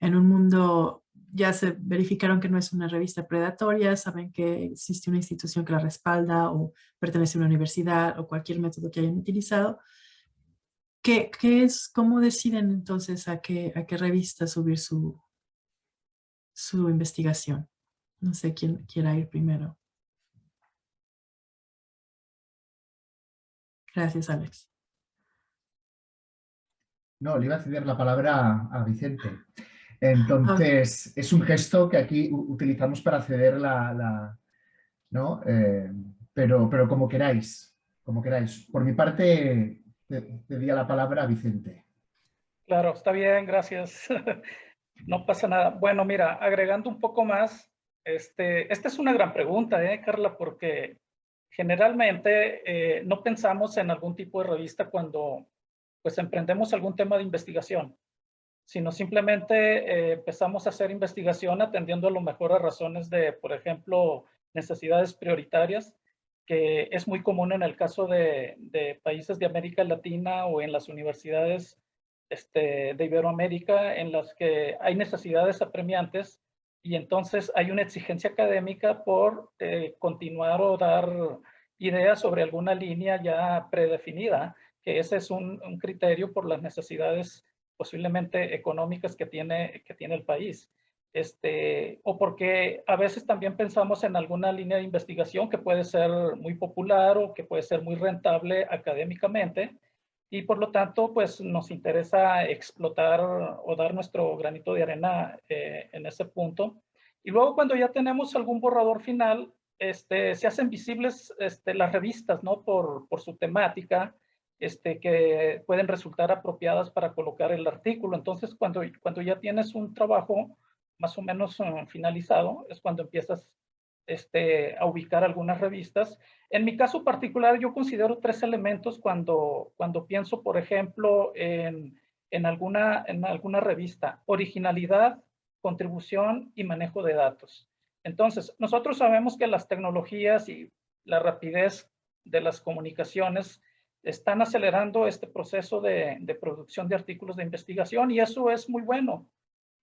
En un mundo, ya se verificaron que no es una revista predatoria, saben que existe una institución que la respalda o pertenece a una universidad o cualquier método que hayan utilizado. ¿Qué es, cómo deciden entonces a qué revista subir su investigación? No sé quién quiera ir primero. Gracias, Alex. No, le iba a ceder la palabra a Vicente. Ah, Entonces, es un gesto que aquí utilizamos para ceder ¿no? Pero como queráis, como queráis. Por mi parte, te di la palabra a Vicente. Claro, está bien, gracias. No pasa nada. Bueno, mira, agregando un poco más, esta es una gran pregunta, Carla, porque generalmente no pensamos en algún tipo de revista cuando pues emprendemos algún tema de investigación, sino simplemente empezamos a hacer investigación atendiendo a lo mejor a razones de, por ejemplo, necesidades prioritarias, que es muy común en el caso de países de América Latina o en las universidades de Iberoamérica, en las que hay necesidades apremiantes y entonces hay una exigencia académica por continuar o dar ideas sobre alguna línea ya predefinida, que ese es un criterio por las necesidades posiblemente económicas que tiene el país. O porque a veces también pensamos en alguna línea de investigación que puede ser muy popular o que puede ser muy rentable académicamente y por lo tanto pues nos interesa explotar o dar nuestro granito de arena en ese punto. Y luego cuando ya tenemos algún borrador final, se hacen visibles las revistas, ¿no? Por su temática, que pueden resultar apropiadas para colocar el artículo. Entonces, cuando ya tienes un trabajo más o menos finalizado, es cuando empiezas a ubicar algunas revistas. En mi caso particular, yo considero 3 elementos cuando pienso, por ejemplo, en alguna revista: originalidad, contribución y manejo de datos. Entonces, nosotros sabemos que las tecnologías y la rapidez de las comunicaciones están acelerando este proceso de producción de artículos de investigación y eso es muy bueno,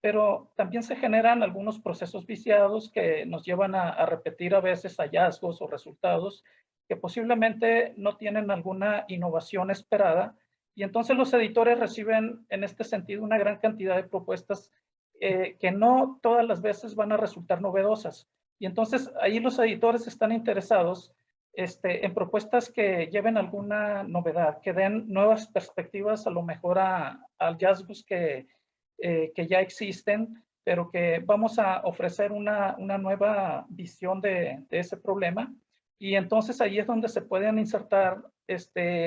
pero también se generan algunos procesos viciados que nos llevan a repetir a veces hallazgos o resultados que posiblemente no tienen alguna innovación esperada y entonces los editores reciben en este sentido una gran cantidad de propuestas que no todas las veces van a resultar novedosas. Y entonces ahí los editores están interesados en propuestas que lleven alguna novedad, que den nuevas perspectivas a lo mejor a hallazgos que ya existen, pero que vamos a ofrecer una nueva visión de ese problema. Y entonces ahí es donde se pueden insertar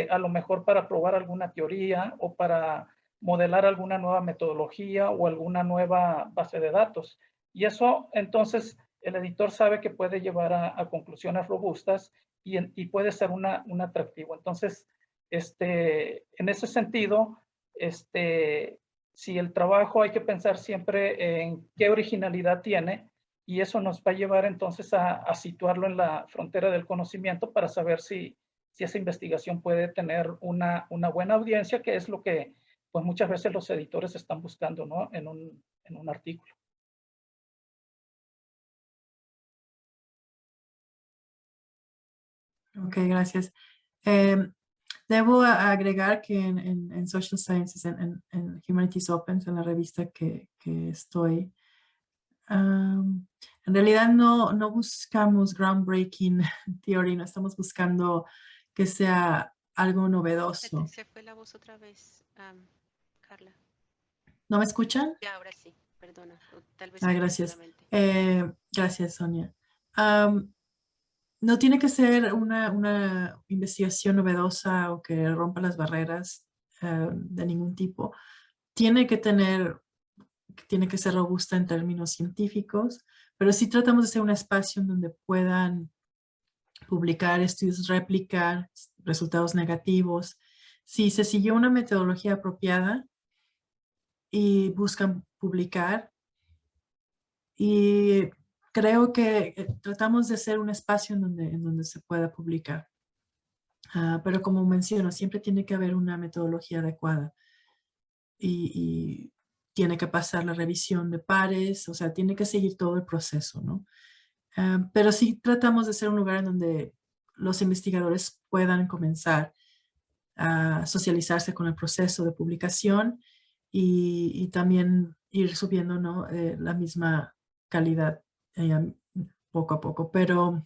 a lo mejor para probar alguna teoría o para modelar alguna nueva metodología o alguna nueva base de datos. Y eso entonces el editor sabe que puede llevar a conclusiones robustas y puede ser un atractivo. Entonces, en ese sentido, si el trabajo hay que pensar siempre en qué originalidad tiene y eso nos va a llevar entonces a situarlo en la frontera del conocimiento para saber si esa investigación puede tener una buena audiencia, que es lo que pues muchas veces los editores están buscando, ¿no? en un artículo. ok, gracias. Debo agregar que en Social Sciences, en Humanities Opens, en la revista que estoy, en realidad no buscamos groundbreaking theory, no estamos buscando que sea algo novedoso. Se fue la voz otra vez, Carla. ¿No me escuchan? Ya, ahora sí, perdona. Tal vez Gracias. solamente. Gracias, Sonia. No tiene que ser una investigación novedosa o que rompa las barreras de ningún tipo. Tiene que ser robusta en términos científicos, pero sí tratamos de ser un espacio en donde puedan publicar estudios, replicar resultados negativos. Si se siguió una metodología apropiada y buscan publicar, Y creo que tratamos de ser un espacio en donde se pueda publicar. Pero como menciono, siempre tiene que haber una metodología adecuada y tiene que pasar la revisión de pares, o sea, tiene que seguir todo el proceso, ¿no? Pero sí tratamos de ser un lugar en donde los investigadores puedan comenzar a socializarse con el proceso de publicación y también ir subiendo, ¿no? La misma calidad poco a poco, pero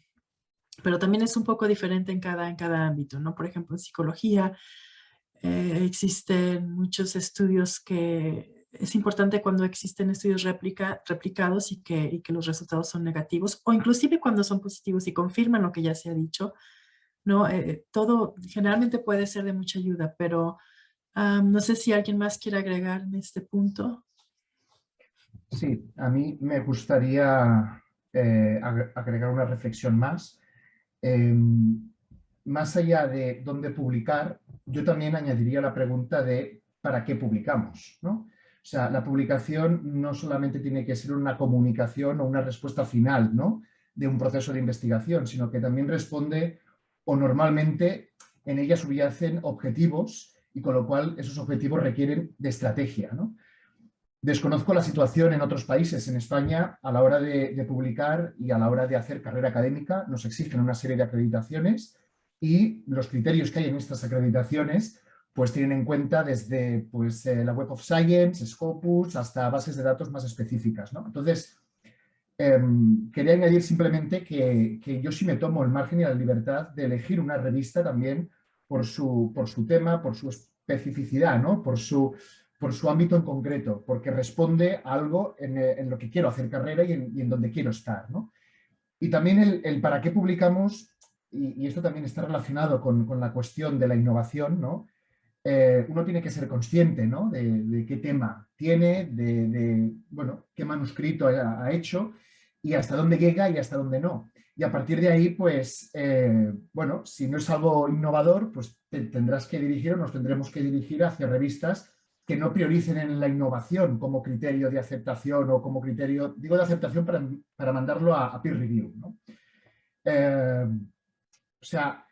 también es un poco diferente en cada ámbito, ¿no? Por ejemplo, en psicología existen muchos estudios que es importante cuando existen estudios replicados y que los resultados son negativos o inclusive cuando son positivos y confirman lo que ya se ha dicho, ¿no? Todo generalmente puede ser de mucha ayuda, pero no sé si alguien más quiere agregar en este punto. Sí, a mí me gustaría agregar una reflexión más. Más allá de dónde publicar, yo también añadiría la pregunta de ¿para qué publicamos? ¿No? O sea, la publicación no solamente tiene que ser una comunicación o una respuesta final, ¿no?, de un proceso de investigación, sino que también responde o normalmente en ella subyacen objetivos y con lo cual esos objetivos requieren de estrategia, ¿no? Desconozco la situación en otros países. En España, a la hora de publicar y a la hora de hacer carrera académica, nos exigen una serie de acreditaciones y los criterios que hay en estas acreditaciones pues tienen en cuenta desde pues, la Web of Science, Scopus, hasta bases de datos más específicas, ¿no? Entonces, quería añadir simplemente que yo sí me tomo el margen y la libertad de elegir una revista también por su tema, por su especificidad, ¿no?, por su ámbito en concreto, porque responde a algo en lo que quiero hacer carrera y en donde quiero estar, ¿no? Y también el para qué publicamos, y esto también está relacionado con la cuestión de la innovación, ¿no? Uno tiene que ser consciente, ¿no?, de qué tema tiene, bueno, qué manuscrito ha hecho y hasta dónde llega y hasta dónde no. Y a partir de ahí, pues, bueno, si no es algo innovador, pues tendrás que dirigir o nos tendremos que dirigir hacia revistas que no prioricen en la innovación como criterio de aceptación o como criterio, digo de aceptación para mandarlo a peer review, ¿no? O sea,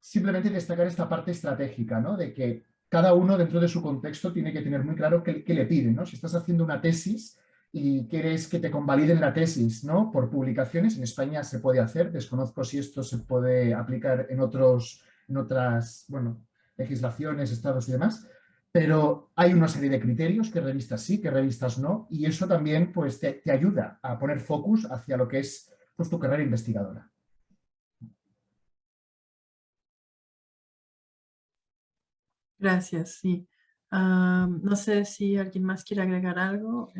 simplemente destacar esta parte estratégica, ¿no?, de que cada uno dentro de su contexto tiene que tener muy claro qué le piden, ¿no? Si estás haciendo una tesis y quieres que te convaliden la tesis, ¿no?, por publicaciones, en España se puede hacer, desconozco si esto se puede aplicar en otras, bueno, legislaciones, estados y demás, pero hay una serie de criterios, qué revistas sí, qué revistas no, y eso también pues, te ayuda a poner focus hacia lo que es pues, tu carrera investigadora. Gracias, sí. No sé si alguien más quiere agregar algo.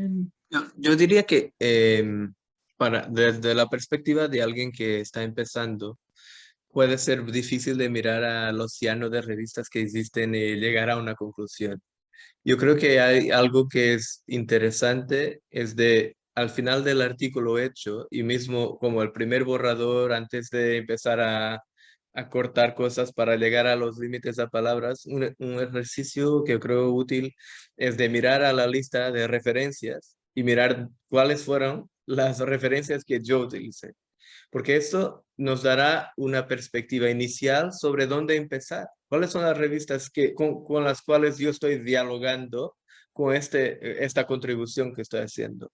Yo diría que desde la perspectiva de alguien que está empezando, puede ser difícil de mirar al océano de revistas que existen y llegar a una conclusión. Yo creo que hay algo que es interesante, es de al final del artículo hecho y mismo como el primer borrador antes de empezar a cortar cosas para llegar a los límites de palabras, un ejercicio que yo creo útil es de mirar a la lista de referencias y mirar cuáles fueron las referencias que yo utilicé, porque esto nos dará una perspectiva inicial sobre dónde empezar. ¿Cuáles son las revistas con las cuales yo estoy dialogando con esta contribución que estoy haciendo?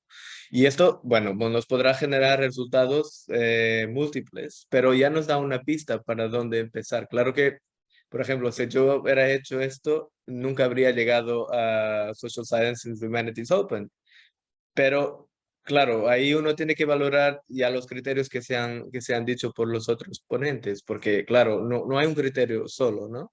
Y esto, bueno, nos podrá generar resultados múltiples, pero ya nos da una pista para dónde empezar. Claro que, por ejemplo, si yo hubiera hecho esto, nunca habría llegado a Social Sciences and Humanities Open. Pero, claro, ahí uno tiene que valorar ya los criterios que se han dicho por los otros ponentes, porque, claro, no hay un criterio solo, ¿no?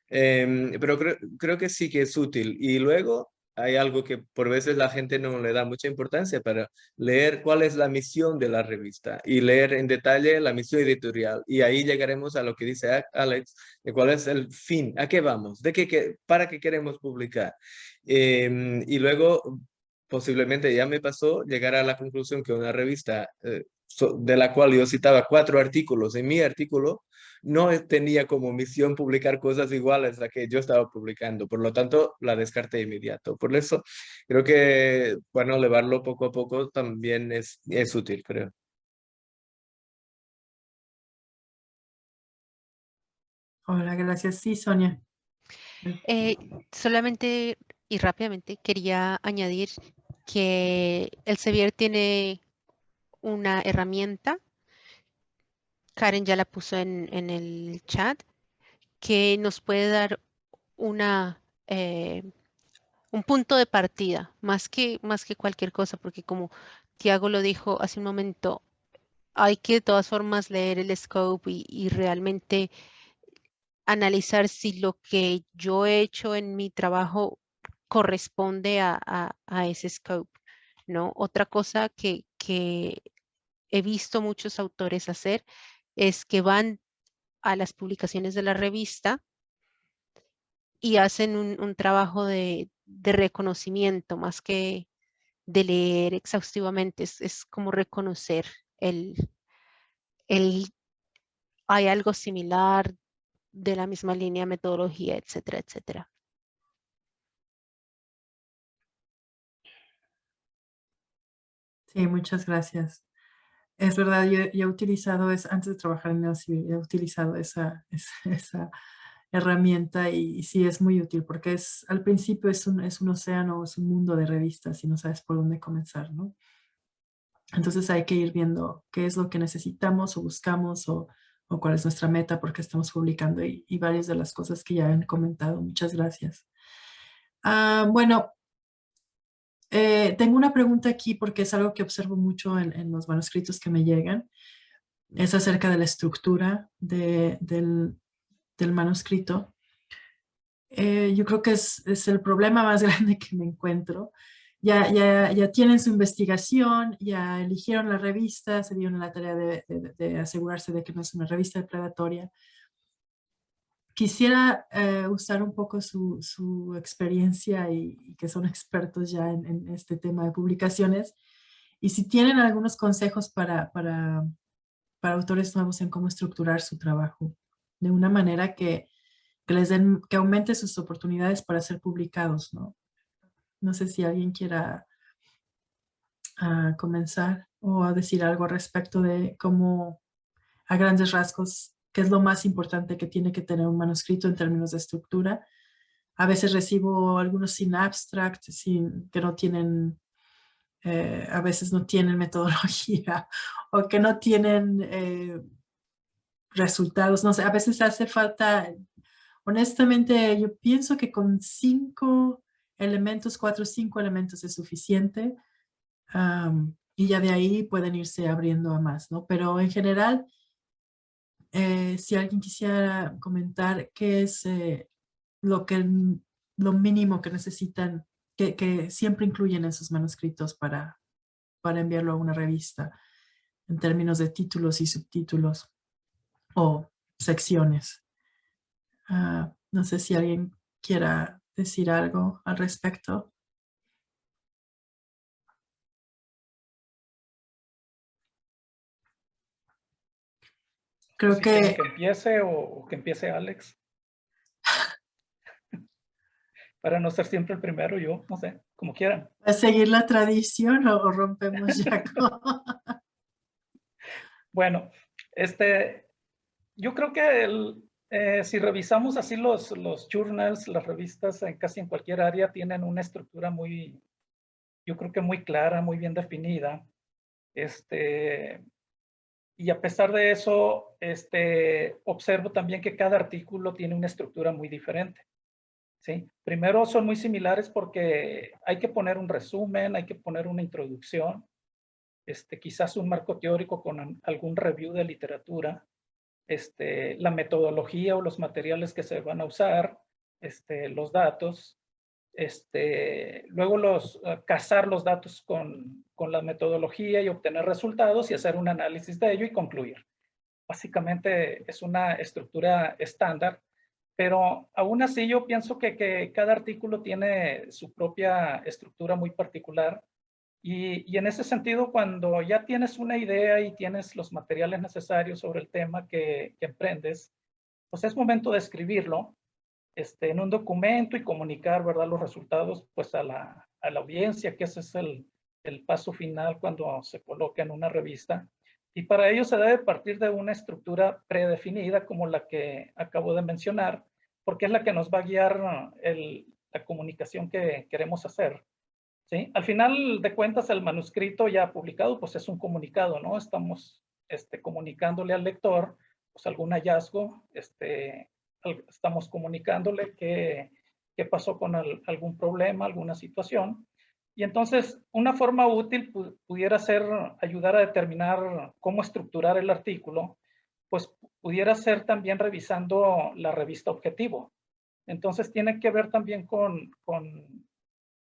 Pero creo que sí que es útil. Y luego hay algo que por veces la gente no le da mucha importancia para leer cuál es la misión de la revista y leer en detalle la misión editorial. Y ahí llegaremos a lo que dice Alex, de cuál es el fin, a qué vamos, para qué queremos publicar. Y luego posiblemente ya me pasó llegar a la conclusión que una revista de la cual yo citaba 4 artículos en mi artículo, no tenía como misión publicar cosas iguales a que yo estaba publicando. Por lo tanto, la descarté de inmediato. Por eso creo que, bueno, elevarlo poco a poco también es útil, creo. Hola, gracias. Sí, Sonia. Solamente y rápidamente quería añadir que Elsevier tiene una herramienta, Karen ya la puso en el chat, que nos puede dar una, un punto de partida, más que cualquier cosa, porque como Tiago lo dijo hace un momento, hay que de todas formas leer el scope y realmente analizar si lo que yo he hecho en mi trabajo corresponde a ese scope, ¿no? Otra cosa que he visto muchos autores hacer es que van a las publicaciones de la revista y hacen un trabajo de reconocimiento más que de leer exhaustivamente. Es como reconocer el hay algo similar de la misma línea, metodología, etcétera, etcétera. Sí, muchas gracias. Es verdad, yo he utilizado, antes de trabajar en Elsevier, he utilizado esa herramienta y sí es muy útil porque al principio es un océano, es un mundo de revistas y no sabes por dónde comenzar, ¿no? Entonces hay que ir viendo qué es lo que necesitamos o buscamos o cuál es nuestra meta porque estamos publicando y varias de las cosas que ya han comentado. Muchas gracias. Bueno, tengo una pregunta aquí porque es algo que observo mucho en los manuscritos que me llegan. Es acerca de la estructura del manuscrito. Yo creo que es el problema más grande que me encuentro. Ya tienen su investigación, ya eligieron la revista, se dieron la tarea de asegurarse de que no es una revista predatoria. Quisiera usar un poco su experiencia y que son expertos ya en este tema de publicaciones. Y si tienen algunos consejos para autores nuevos en cómo estructurar su trabajo de una manera que aumente sus oportunidades para ser publicados, ¿no? No sé si alguien quiera comenzar o a decir algo al respecto de cómo, a grandes rasgos, qué es lo más importante que tiene que tener un manuscrito en términos de estructura. A veces recibo algunos sin abstract, que no tienen, a veces no tienen metodología o que no tienen resultados. No sé, a veces hace falta, honestamente, yo pienso que con 4 o 5 elementos es suficiente. Y ya de ahí pueden irse abriendo a más, ¿no? Pero en general, si alguien quisiera comentar qué es lo mínimo que necesitan, que siempre incluyen en sus manuscritos para enviarlo a una revista, en términos de títulos y subtítulos o secciones. No sé si alguien quiera decir algo al respecto. Creo Si quieren que que empiece o que empiece Alex. Para no ser siempre el primero, yo, no sé, como quieran. ¿a seguir la tradición o rompemos ya con... Bueno, yo creo que si revisamos así los journals, las revistas casi en cualquier área tienen una estructura muy, yo creo que muy clara, muy bien definida. Y a pesar de eso, observo también que cada artículo tiene una estructura muy diferente. ¿Sí? Primero son muy similares porque hay que poner un resumen, hay que poner una introducción, quizás un marco teórico con algún review de literatura, la metodología o los materiales que se van a usar, los datos, luego casar los datos con la metodología y obtener resultados y hacer un análisis de ello y concluir. Básicamente es una estructura estándar, pero aún así yo pienso que cada artículo tiene su propia estructura muy particular Y en ese sentido, cuando ya tienes una idea y tienes los materiales necesarios sobre el tema que emprendes, pues es momento de escribirlo en un documento y comunicar, ¿verdad?, los resultados pues a la audiencia, que ese es el paso final cuando se coloca en una revista. Y para ello se debe partir de una estructura predefinida como la que acabo de mencionar, porque es la que nos va a guiar la comunicación que queremos hacer. ¿Sí? Al final de cuentas, el manuscrito ya publicado pues es un comunicado, ¿no? Estamos comunicándole al lector pues algún hallazgo, estamos comunicándole qué pasó con algún problema, alguna situación. Y entonces, una forma útil pudiera ser ayudar a determinar cómo estructurar el artículo, pues pudiera ser también revisando la revista objetivo. Entonces, tiene que ver también con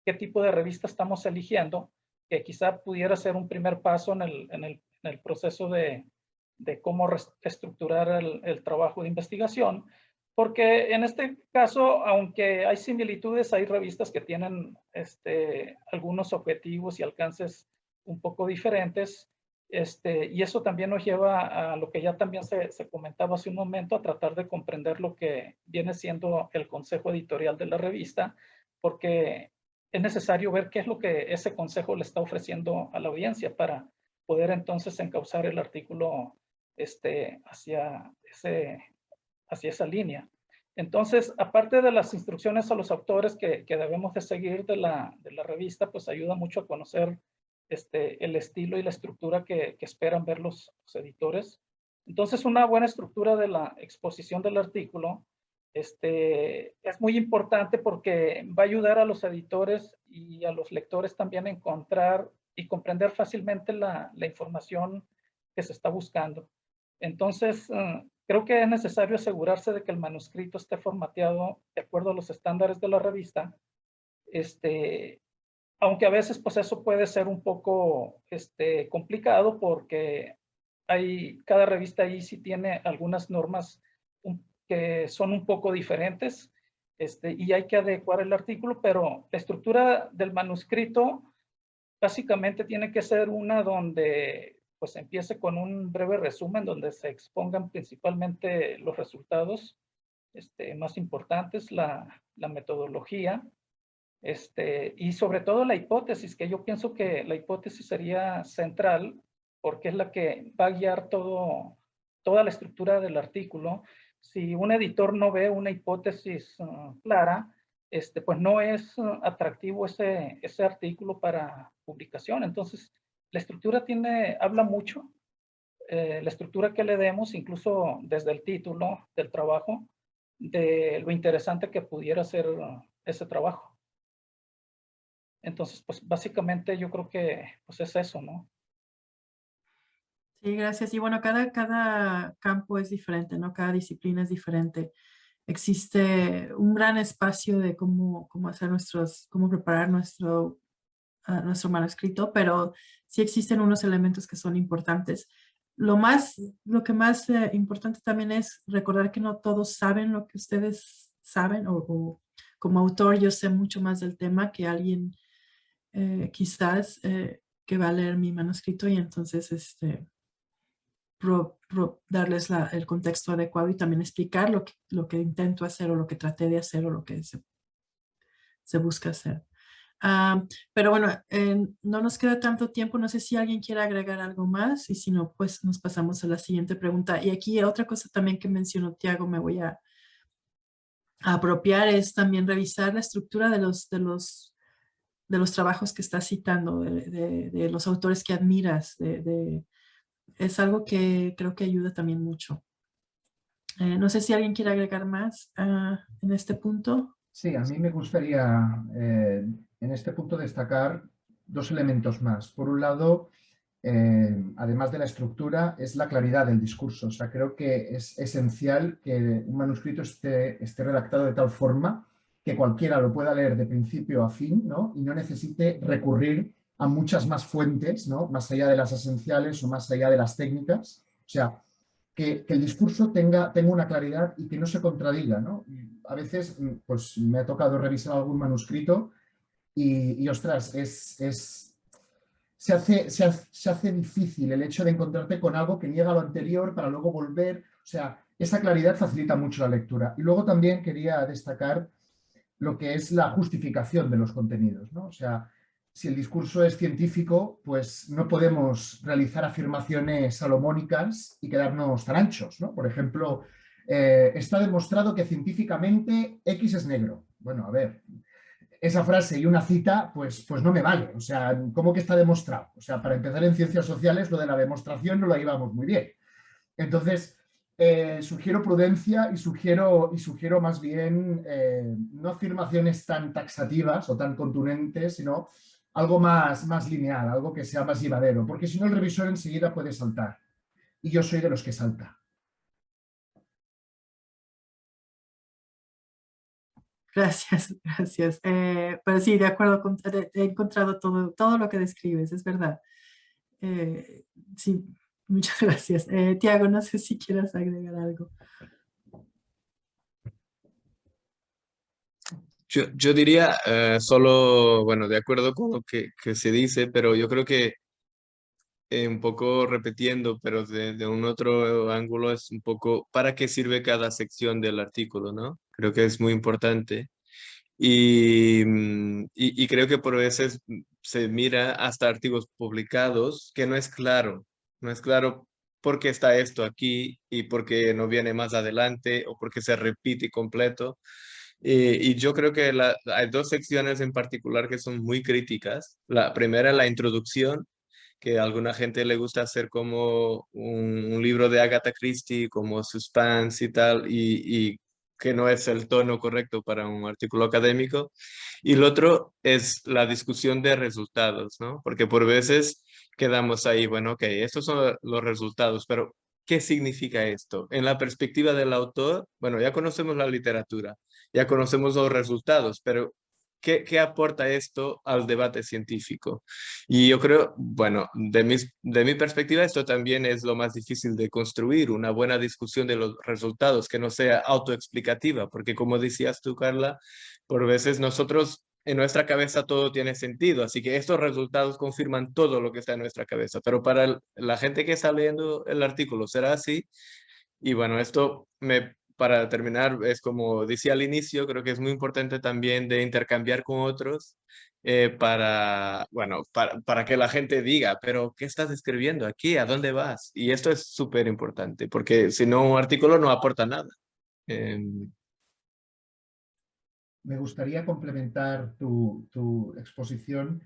qué tipo de revista estamos eligiendo, que quizá pudiera ser un primer paso en el proceso de cómo estructurar el trabajo de investigación, porque en este caso, aunque hay similitudes, hay revistas que tienen algunos objetivos y alcances un poco diferentes, y eso también nos lleva a lo que ya también se comentaba hace un momento, a tratar de comprender lo que viene siendo el consejo editorial de la revista, porque es necesario ver qué es lo que ese consejo le está ofreciendo a la audiencia para poder entonces encauzar el artículo hacia esa línea. Entonces, aparte de las instrucciones a los autores que debemos de seguir de la revista, pues ayuda mucho a conocer el estilo y la estructura que esperan ver los editores. Entonces, una buena estructura de la exposición del artículo es muy importante porque va a ayudar a los editores y a los lectores también a encontrar y comprender fácilmente la información que se está buscando. Entonces, creo que es necesario asegurarse de que el manuscrito esté formateado de acuerdo a los estándares de la revista, aunque a veces pues eso puede ser un poco complicado porque cada revista ahí sí tiene algunas normas que son un poco diferentes y hay que adecuar el artículo, pero la estructura del manuscrito básicamente tiene que ser una donde pues empiece con un breve resumen donde se expongan principalmente los resultados más importantes, la metodología, y sobre todo la hipótesis, que yo pienso que la hipótesis sería central porque es la que va a guiar toda la estructura del artículo. Si un editor no ve una hipótesis clara, pues no es atractivo ese artículo para publicación. Entonces, la estructura habla mucho, la estructura que le demos, incluso desde el título del trabajo, de lo interesante que pudiera ser ese trabajo. Entonces, pues básicamente yo creo que pues es eso, ¿no? Sí, gracias. Y bueno, cada campo es diferente, ¿no? Cada disciplina es diferente. Existe un gran espacio de cómo hacer cómo preparar nuestro manuscrito, pero sí existen unos elementos que son importantes. Lo que más importante también es recordar que no todos saben lo que ustedes saben, o como autor yo sé mucho más del tema que alguien quizás que va a leer mi manuscrito, y entonces darles el contexto adecuado y también explicar lo que intento hacer o lo que traté de hacer o lo que se busca hacer. Pero bueno, no nos queda tanto tiempo. No sé si alguien quiere agregar algo más, y si no, pues nos pasamos a la siguiente pregunta. Y aquí otra cosa también que mencionó Tiago, me voy a apropiar, es también revisar la estructura de los trabajos que estás citando, de los autores que admiras. Es algo que creo que ayuda también mucho. No sé si alguien quiere agregar más en este punto. Sí, a mí me gustaría en este punto destacar dos elementos más. Por un lado, además de la estructura, es la claridad del discurso. O sea, creo que es esencial que un manuscrito esté redactado de tal forma que cualquiera lo pueda leer de principio a fin, ¿no? Y no necesite recurrir a muchas más fuentes, ¿no? Más allá de las esenciales o más allá de las técnicas. O sea, que el discurso tenga una claridad y que no se contradiga, ¿no? A veces pues, me ha tocado revisar algún manuscrito y ostras, se hace difícil el hecho de encontrarte con algo que niega lo anterior para luego volver. O sea, esa claridad facilita mucho la lectura. Y luego también quería destacar lo que es la justificación de los contenidos, ¿no? O sea, si el discurso es científico, pues no podemos realizar afirmaciones salomónicas y quedarnos tan anchos, ¿no? Por ejemplo, está demostrado que científicamente X es negro. Bueno, a ver, esa frase y una cita, pues no me vale. O sea, ¿cómo que está demostrado? O sea, para empezar en ciencias sociales, lo de la demostración no lo llevamos muy bien. Entonces, sugiero prudencia y sugiero más bien no afirmaciones tan taxativas o tan contundentes, sino algo más lineal, algo que sea más llevadero, porque si no el revisor enseguida puede saltar. Y yo soy de los que salta. Gracias, gracias. Pero sí, de acuerdo, he encontrado todo lo que describes, es verdad. Sí, muchas gracias. Tiago, no sé si quieras agregar algo. Yo diría solo, bueno, de acuerdo con lo que se dice, pero yo creo que un poco repitiendo, pero de un otro ángulo es un poco para qué sirve cada sección del artículo, ¿no? Creo que es muy importante. Y creo que por veces se mira hasta artículos publicados que no es claro por qué está esto aquí y por qué no viene más adelante o por qué se repite completo. Y yo creo que hay dos secciones en particular que son muy críticas. La primera, la introducción, que a alguna gente le gusta hacer como un libro de Agatha Christie, como suspense y tal, y que no es el tono correcto para un artículo académico. Y el otro es la discusión de resultados, ¿no? Porque por veces quedamos ahí, bueno, ok, estos son los resultados, pero ¿qué significa esto? En la perspectiva del autor, bueno, ya conocemos la literatura, ya conocemos los resultados, pero ¿qué aporta esto al debate científico? Y yo creo, bueno, de mi perspectiva, esto también es lo más difícil de construir, una buena discusión de los resultados, que no sea autoexplicativa, porque como decías tú, Carla, por veces nosotros en nuestra cabeza todo tiene sentido, así que estos resultados confirman todo lo que está en nuestra cabeza, pero para la gente que está leyendo el artículo será así. Y bueno, para terminar, es como decía al inicio, creo que es muy importante también de intercambiar con otros bueno, para que la gente diga, pero ¿qué estás escribiendo aquí? ¿A dónde vas? Y esto es súper importante, porque si no, un artículo no aporta nada. Me gustaría complementar tu exposición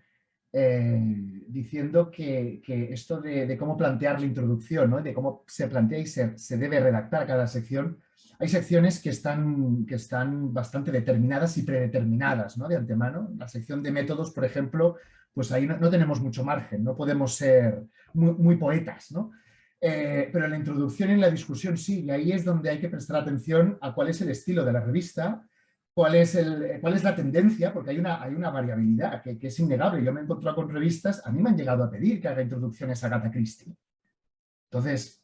diciendo que esto de cómo plantear la introducción, ¿no? De cómo se plantea y se debe redactar cada sección, hay secciones que están bastante determinadas y predeterminadas, ¿no? De antemano. La sección de métodos, por ejemplo, pues ahí no tenemos mucho margen, no podemos ser muy poetas, ¿no? Pero en la introducción y en la discusión sí, y ahí es donde hay que prestar atención a cuál es el estilo de la revista, cuál es la tendencia, porque hay una variabilidad que es innegable. Yo me he encontrado con revistas, a mí me han llegado a pedir que haga introducciones a Agatha Christie. Entonces,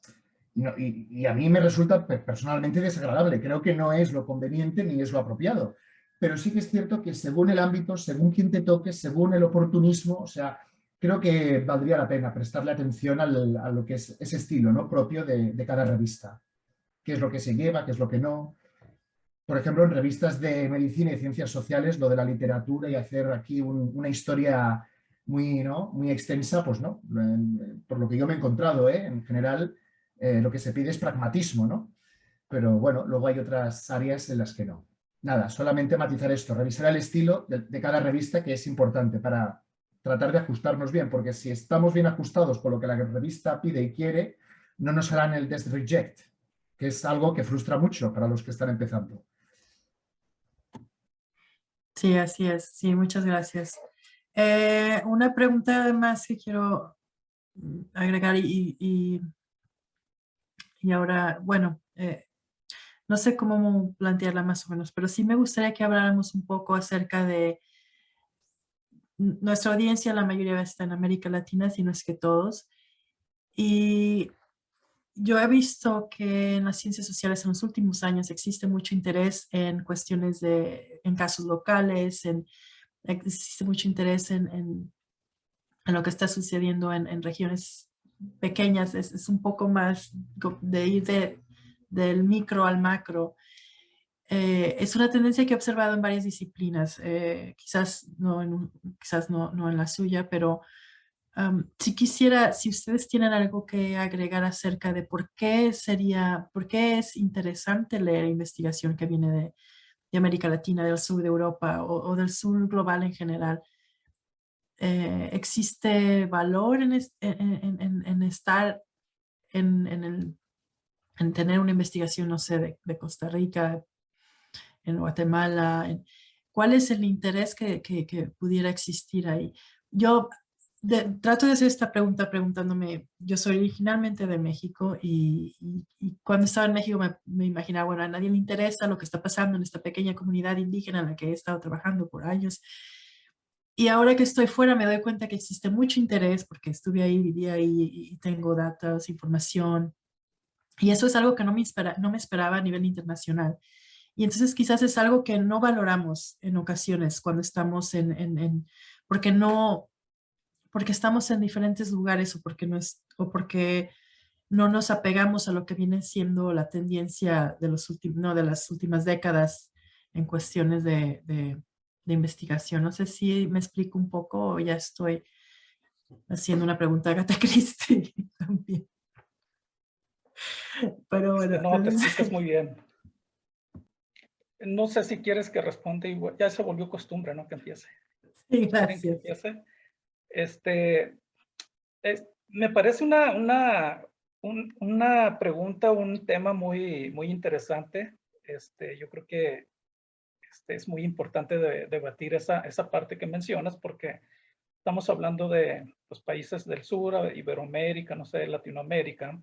y a mí me resulta personalmente desagradable. Creo que no es lo conveniente ni es lo apropiado. Pero sí que es cierto que según el ámbito, según quien te toque, según el oportunismo, o sea, creo que valdría la pena prestarle atención a lo que es ese estilo, ¿no? Propio de cada revista. ¿Qué es lo que se lleva? ¿Qué es lo que no? Por ejemplo, en revistas de medicina y ciencias sociales, lo de la literatura y hacer aquí una historia muy extensa, pues no. Por lo que yo me he encontrado, en general, lo que se pide es pragmatismo, ¿no? Pero bueno, luego hay otras áreas en las que no. Nada, solamente matizar esto, revisar el estilo de cada revista, que es importante para tratar de ajustarnos bien, porque si estamos bien ajustados con lo que la revista pide y quiere, no nos harán el test reject, que es algo que frustra mucho para los que están empezando. Sí, así es. Sí, muchas gracias. Una pregunta más que quiero agregar y ahora, bueno, no sé cómo plantearla más o menos, pero sí me gustaría que habláramos un poco acerca de nuestra audiencia. La mayoría está en América Latina, si no es que todos. Y yo he visto que en las ciencias sociales en los últimos años existe mucho interés en cuestiones en casos locales, existe mucho interés en en lo que está sucediendo en regiones pequeñas. Es un poco más de ir del micro al macro. Es una tendencia que he observado en varias disciplinas, quizás no en la suya, pero si quisiera, si ustedes tienen algo que agregar acerca de por qué es interesante leer investigación que viene de América Latina, del sur de Europa o del sur global en general. ¿Existe valor en estar en tener una investigación, no sé, de Costa Rica, en Guatemala? ¿Cuál es el interés que pudiera existir ahí? Yo trato de hacer esta pregunta preguntándome, yo soy originalmente de México y cuando estaba en México me imaginaba, bueno, a nadie le interesa lo que está pasando en esta pequeña comunidad indígena en la que he estado trabajando por años. Y ahora que estoy fuera me doy cuenta que existe mucho interés porque estuve ahí, viví ahí y tengo datos, información. Y eso es algo que no me esperaba a nivel internacional. Y entonces quizás es algo que no valoramos en ocasiones cuando estamos porque no, porque estamos en diferentes lugares o porque no nos apegamos a lo que viene siendo la tendencia de de las últimas décadas en cuestiones de investigación. No sé si me explico un poco o ya estoy haciendo una pregunta a Agatha Christie también. Pero bueno, No, te explicas muy bien. No sé si quieres que responda igual. Ya se volvió costumbre, ¿no? Que empiece. sí, ¿Quieren que gracias. empiece? Me parece una pregunta, un tema muy interesante. Yo creo que es muy importante debatir esa parte que mencionas, porque estamos hablando de los países del sur, Iberoamérica, no sé, Latinoamérica.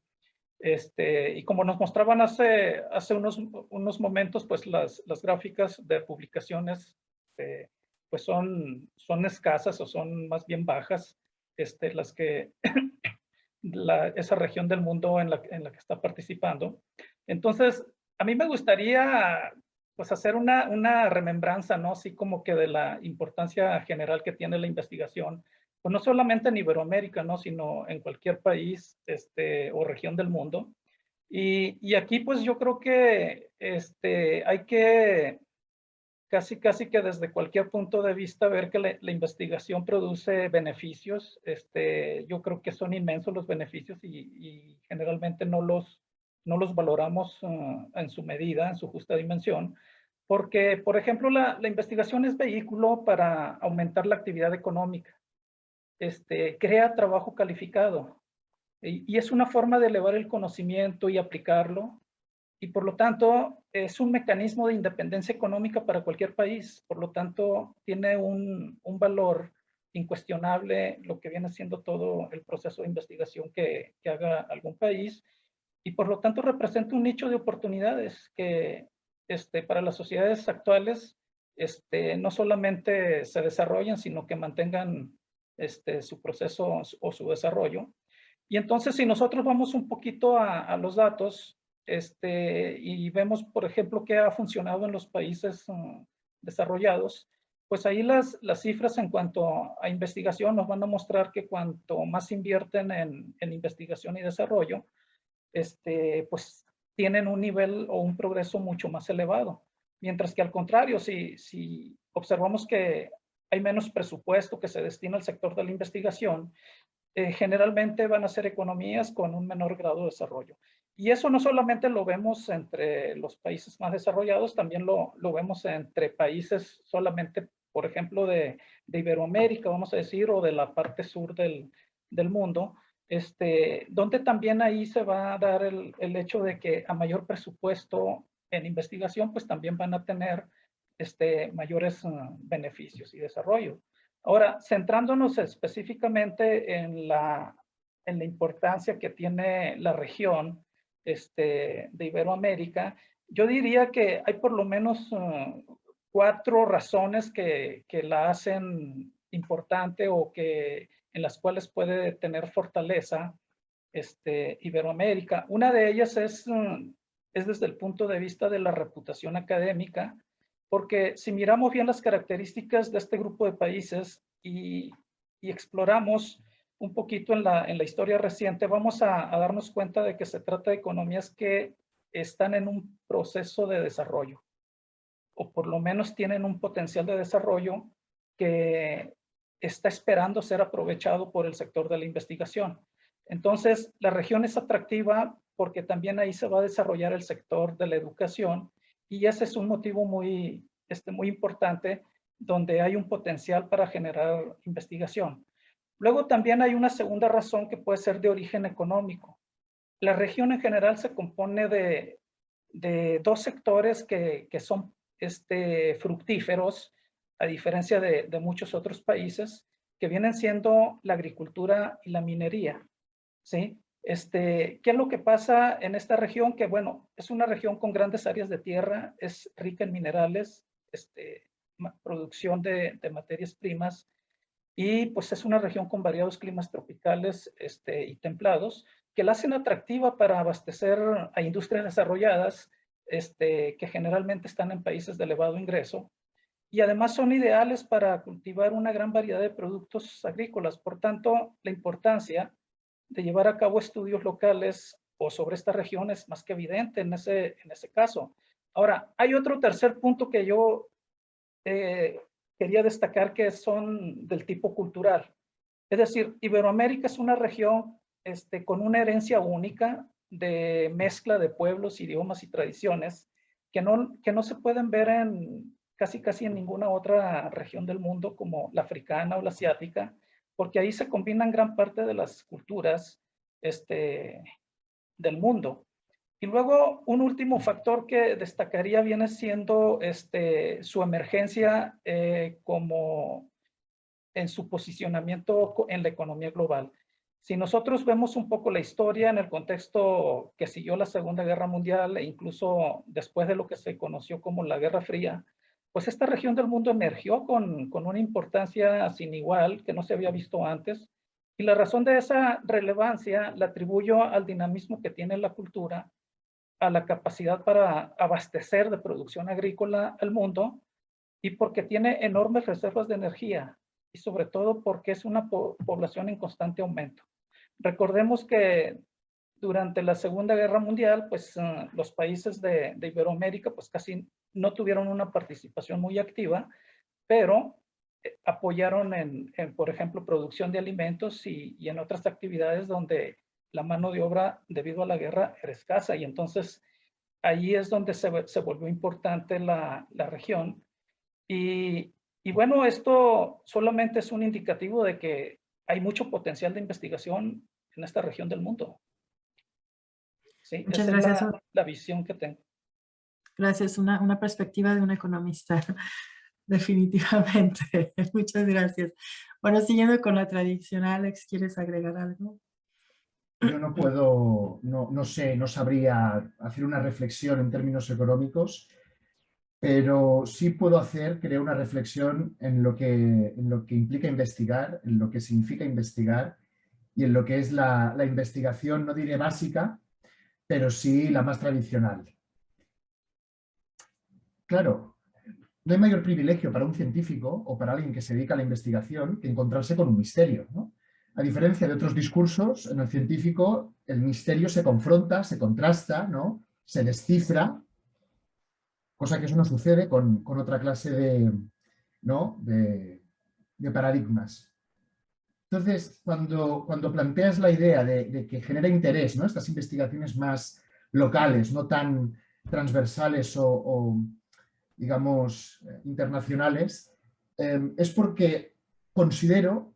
Y como nos mostraban hace unos momentos, pues las gráficas de publicaciones pues son escasas o son más bien bajas, las que esa región del mundo en la que está participando. Entonces, a mí me gustaría pues hacer una remembranza, ¿no? Así como que de la importancia general que tiene la investigación, pues no solamente en Iberoamérica, ¿no? Sino en cualquier país o región del mundo. Y aquí pues yo creo que hay que casi que desde cualquier punto de vista ver que la investigación produce beneficios. Yo creo que son inmensos los beneficios y generalmente no los valoramos en su medida, en su justa dimensión, porque, por ejemplo, la investigación es vehículo para aumentar la actividad económica, crea trabajo calificado y es una forma de elevar el conocimiento y aplicarlo. Y por lo tanto es un mecanismo de independencia económica para cualquier país. Por lo tanto, tiene un valor incuestionable lo que viene siendo todo el proceso de investigación que haga algún país. Y por lo tanto representa un nicho de oportunidades que para las sociedades actuales no solamente se desarrollen, sino que mantengan su proceso o su desarrollo. Y entonces, si nosotros vamos un poquito a los datos, y vemos, por ejemplo, qué ha funcionado en los países desarrollados, pues ahí las cifras en cuanto a investigación nos van a mostrar que cuanto más invierten en investigación y desarrollo, pues tienen un nivel o un progreso mucho más elevado. Mientras que al contrario, si observamos que hay menos presupuesto que se destina al sector de la investigación, generalmente van a ser economías con un menor grado de desarrollo. Y eso no solamente lo vemos entre los países más desarrollados, también lo vemos entre países solamente, por ejemplo, de Iberoamérica, vamos a decir, o de la parte sur del mundo, donde también ahí se va a dar el hecho de que a mayor presupuesto en investigación, pues también van a tener mayores beneficios y desarrollo. Ahora, centrándonos específicamente en la importancia que tiene la región de Iberoamérica, yo diría que hay por lo menos 4 razones que la hacen importante o en las cuales puede tener fortaleza Iberoamérica. Una de ellas es desde el punto de vista de la reputación académica, porque si miramos bien las características de este grupo de países y y exploramos un poquito en la historia reciente, vamos a darnos cuenta de que se trata de economías que están en un proceso de desarrollo, o por lo menos tienen un potencial de desarrollo que está esperando ser aprovechado por el sector de la investigación. Entonces, la región es atractiva porque también ahí se va a desarrollar el sector de la educación, y ese es un motivo muy importante, donde hay un potencial para generar investigación. Luego también hay una segunda razón que puede ser de origen económico. La región en general se compone de dos sectores que son fructíferos, a diferencia de muchos otros países, que vienen siendo la agricultura y la minería, ¿sí? ¿Qué es lo que pasa en esta región? Que bueno, es una región con grandes áreas de tierra, es rica en minerales, producción de materias primas, y pues es una región con variados climas tropicales y templados, que la hacen atractiva para abastecer a industrias desarrolladas, que generalmente están en países de elevado ingreso, y además son ideales para cultivar una gran variedad de productos agrícolas. Por tanto, la importancia de llevar a cabo estudios locales o sobre esta región es más que evidente en ese caso. Ahora, hay otro tercer punto que yo quería destacar, que son del tipo cultural. Es decir, Iberoamérica es una región con una herencia única de mezcla de pueblos, idiomas y tradiciones que no se pueden ver en casi en ninguna otra región del mundo, como la africana o la asiática, porque ahí se combinan gran parte de las culturas del mundo. Y luego un último factor que destacaría viene siendo su emergencia como en su posicionamiento en la economía global. Si nosotros vemos un poco la historia en el contexto que siguió la Segunda Guerra Mundial e incluso después de lo que se conoció como la Guerra Fría, pues esta región del mundo emergió con una importancia sin igual que no se había visto antes. Y la razón de esa relevancia la atribuyo al dinamismo que tiene la cultura, a la capacidad para abastecer de producción agrícola al mundo, y porque tiene enormes reservas de energía, y sobre todo porque es una población en constante aumento. Recordemos que durante la Segunda Guerra Mundial, pues los países de Iberoamérica pues casi no tuvieron una participación muy activa, pero apoyaron en, por ejemplo, producción de alimentos y en otras actividades donde la mano de obra debido a la guerra era escasa, y entonces ahí es donde se volvió importante la región. Y bueno, esto solamente es un indicativo de que hay mucho potencial de investigación en esta región del mundo. Sí, Muchas esa gracias. es la visión que tengo. Gracias, una perspectiva de un economista, definitivamente. Muchas gracias. Bueno, siguiendo con la tradicional, Alex, ¿quieres agregar algo? Yo no puedo, no sé, no sabría hacer una reflexión en términos económicos, pero sí puedo hacer, creo, una reflexión en lo que implica investigar, en lo que significa investigar y en lo que es la investigación, no diré básica, pero sí la más tradicional. Claro, no hay mayor privilegio para un científico o para alguien que se dedica a la investigación que encontrarse con un misterio, ¿no? A diferencia de otros discursos, en el científico el misterio se confronta, se contrasta, ¿no? Se descifra, cosa que eso no sucede con otra clase de paradigmas. Entonces, cuando planteas la idea de que genera interés, ¿no? Estas investigaciones más locales, no tan transversales o digamos, internacionales, es porque considero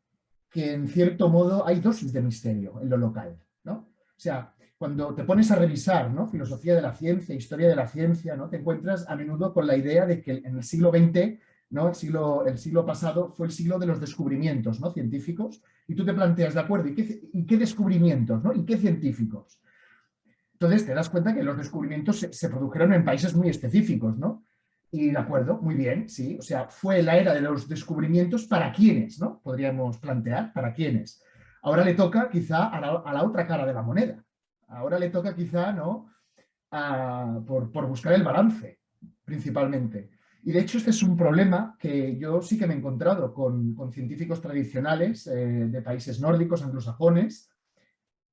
que en cierto modo hay dosis de misterio en lo local, ¿no? O sea, cuando te pones a revisar, ¿no? Filosofía de la ciencia, historia de la ciencia, ¿no? Te encuentras a menudo con la idea de que en el siglo XX, ¿no? El siglo pasado fue el siglo de los descubrimientos, ¿no? Científicos, y tú te planteas, de acuerdo, ¿y qué descubrimientos, ¿no? ¿Y qué científicos? Entonces te das cuenta que los descubrimientos se produjeron en países muy específicos, ¿no? Y de acuerdo, muy bien, sí. O sea, fue la era de los descubrimientos para quiénes, ¿no? Podríamos plantear, para quiénes. Ahora le toca quizá a la otra cara de la moneda. Ahora le toca quizá, ¿no? Por buscar el balance, principalmente. Y de hecho este es un problema que yo sí que me he encontrado con científicos tradicionales de países nórdicos, anglosajones,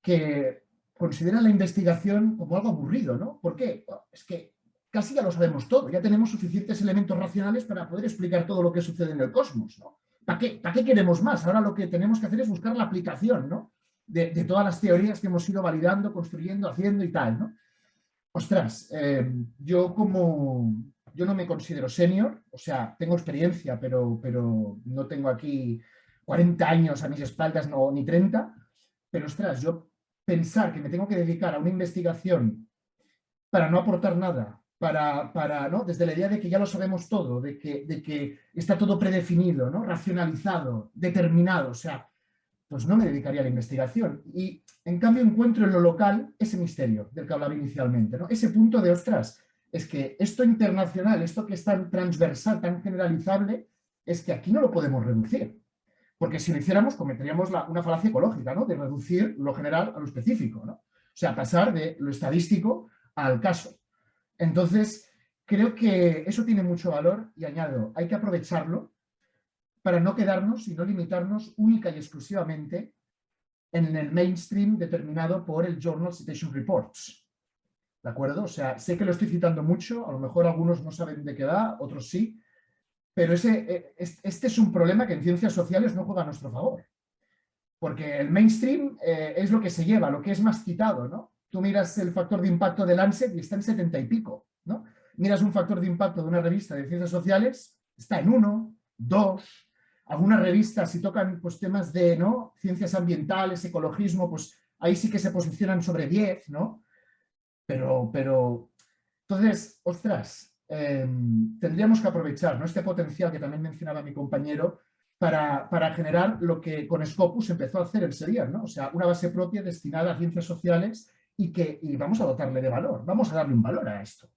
que consideran la investigación como algo aburrido, ¿no? ¿Por qué? Es que casi ya lo sabemos todo, ya tenemos suficientes elementos racionales para poder explicar todo lo que sucede en el cosmos, ¿no? ¿Para qué queremos más? Ahora lo que tenemos que hacer es buscar la aplicación, ¿no? De todas las teorías que hemos ido validando, construyendo, haciendo y tal, ¿no? Ostras, yo no me considero senior, o sea, tengo experiencia, pero no tengo aquí 40 años a mis espaldas, no, ni 30, pero ostras, yo pensar que me tengo que dedicar a una investigación para no aportar nada, ¿no? Desde la idea de que ya lo sabemos todo, de que está todo predefinido, ¿no? Racionalizado, determinado, o sea, pues no me dedicaría a la investigación. Y en cambio encuentro en lo local ese misterio del que hablaba inicialmente, ¿no? Ese punto de, ostras, es que esto internacional, esto que es tan transversal, tan generalizable, es que aquí no lo podemos reducir. Porque si lo hiciéramos, cometeríamos una falacia ecológica, ¿no? De reducir lo general a lo específico, ¿no? O sea, pasar de lo estadístico al caso. Entonces, creo que eso tiene mucho valor y añado, hay que aprovecharlo para no quedarnos y no limitarnos única y exclusivamente en el mainstream determinado por el Journal Citation Reports. ¿De acuerdo? O sea, sé que lo estoy citando mucho, a lo mejor algunos no saben de qué va, otros sí, pero este es un problema que en ciencias sociales no juega a nuestro favor. Porque el mainstream es lo que se lleva, lo que es más citado, ¿no? Tú miras el factor de impacto de Lancet y está en 70 y pico, ¿no? Miras un factor de impacto de una revista de ciencias sociales, está en 1, 2. Algunas revistas, si tocan pues, temas de ¿no? ciencias ambientales, ecologismo, pues ahí sí que se posicionan sobre 10, ¿no? Pero entonces, ostras, tendríamos que aprovechar ¿no? este potencial que también mencionaba mi compañero para generar lo que con Scopus empezó a hacer el SERIAN, ¿no? O sea, una base propia destinada a ciencias sociales y vamos a dotarle de valor, vamos a darle un valor a esto,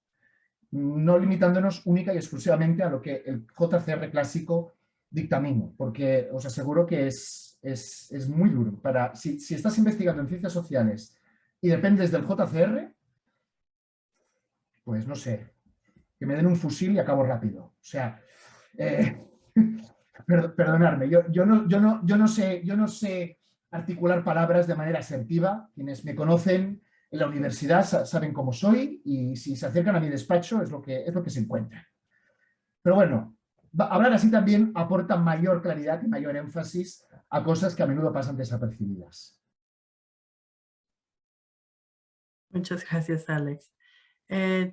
no limitándonos única y exclusivamente a lo que el JCR clásico dictamina, porque os aseguro que es muy duro. Si estás investigando en ciencias sociales y dependes del JCR, pues no sé, que me den un fusil y acabo rápido. O sea, perdonadme, yo no sé articular palabras de manera asertiva. Quienes me conocen en la universidad saben cómo soy y si se acercan a mi despacho es lo que se encuentran. Pero bueno, hablar así también aporta mayor claridad y mayor énfasis a cosas que a menudo pasan desapercibidas. Muchas gracias, Alex.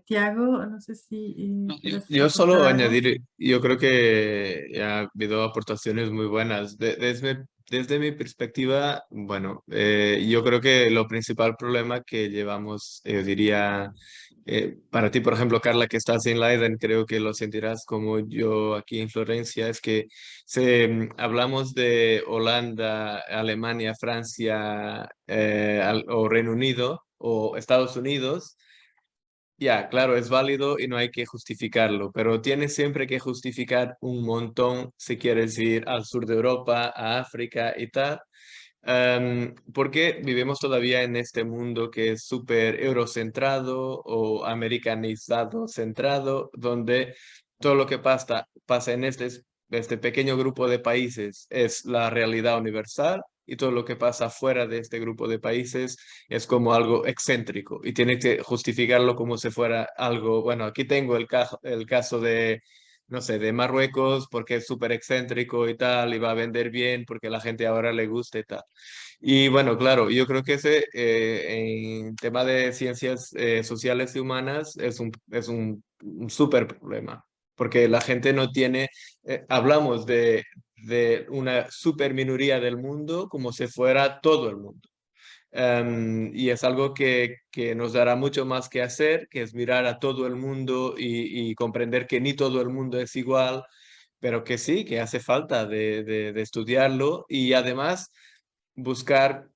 Tiago, no sé si quieres Yo solo aportar algo. añadir, yo creo que ha habido aportaciones muy buenas. Desde mi perspectiva, bueno, yo creo que lo principal problema que llevamos, yo diría, para ti, por ejemplo, Carla, que estás en Leiden, creo que lo sentirás como yo aquí en Florencia, es que hablamos de Holanda, Alemania, Francia o Reino Unido o Estados Unidos. Ya, claro, es válido y no hay que justificarlo, pero tienes siempre que justificar un montón si quieres ir al sur de Europa, a África y tal, porque vivimos todavía en este mundo que es súper eurocentrado o americanizado centrado, donde todo lo que pasa en este pequeño grupo de países es la realidad universal y todo lo que pasa fuera de este grupo de países es como algo excéntrico y tiene que justificarlo como si fuera algo, bueno, aquí tengo el caso de, no sé, de Marruecos porque es súper excéntrico y tal, y va a vender bien porque a la gente ahora le gusta y tal. Y bueno, claro, yo creo que ese en tema de ciencias sociales y humanas un súper problema, porque la gente no tiene, hablamos de una super minoría del mundo como si fuera todo el mundo. Y es algo que nos dará mucho más que hacer, que es mirar a todo el mundo y comprender que ni todo el mundo es igual, pero que sí, que hace falta de estudiarlo y además buscar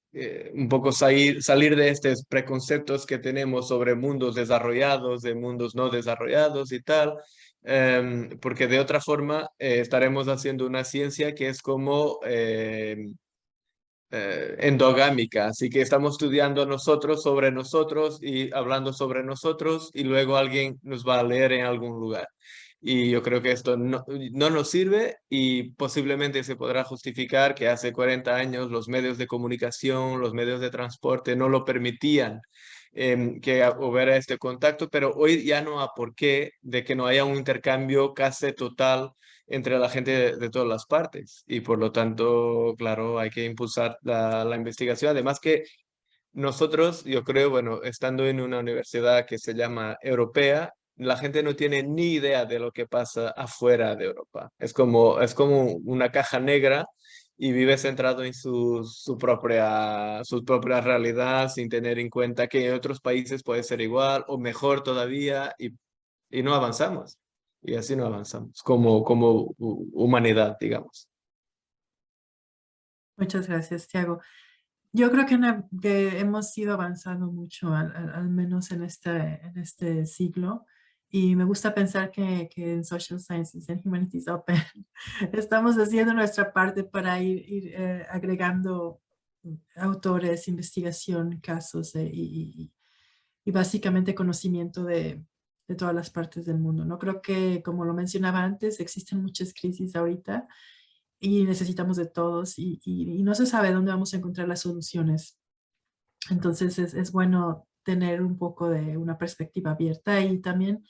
un poco salir de estos preconceptos que tenemos sobre mundos desarrollados, de mundos no desarrollados y tal, porque de otra forma estaremos haciendo una ciencia que es como endogámica, así que estamos estudiando nosotros sobre nosotros y hablando sobre nosotros y luego alguien nos va a leer en algún lugar. Y yo creo que esto no nos sirve y posiblemente se podrá justificar que hace 40 años los medios de comunicación, los medios de transporte no lo permitían, que hubiera este contacto, pero hoy ya no hay por qué de que no haya un intercambio casi total entre la gente de todas las partes. Y por lo tanto, claro, hay que impulsar la investigación. Además que nosotros, yo creo, bueno, estando en una universidad que se llama europea, la gente no tiene ni idea de lo que pasa afuera de Europa. Es como una caja negra y vive centrado en su propia realidad sin tener en cuenta que en otros países puede ser igual o mejor todavía y no avanzamos. Y así no avanzamos como humanidad, digamos. Muchas gracias, Tiago. Yo creo que hemos ido avanzando mucho, al menos en este siglo, y me gusta pensar que en Social Sciences and Humanities Open estamos haciendo nuestra parte para ir agregando autores, investigación, casos y básicamente conocimiento de todas las partes del mundo. No creo que, como lo mencionaba antes, existen muchas crisis ahorita y necesitamos de todos y no se sabe dónde vamos a encontrar las soluciones. Entonces es bueno tener un poco de una perspectiva abierta y también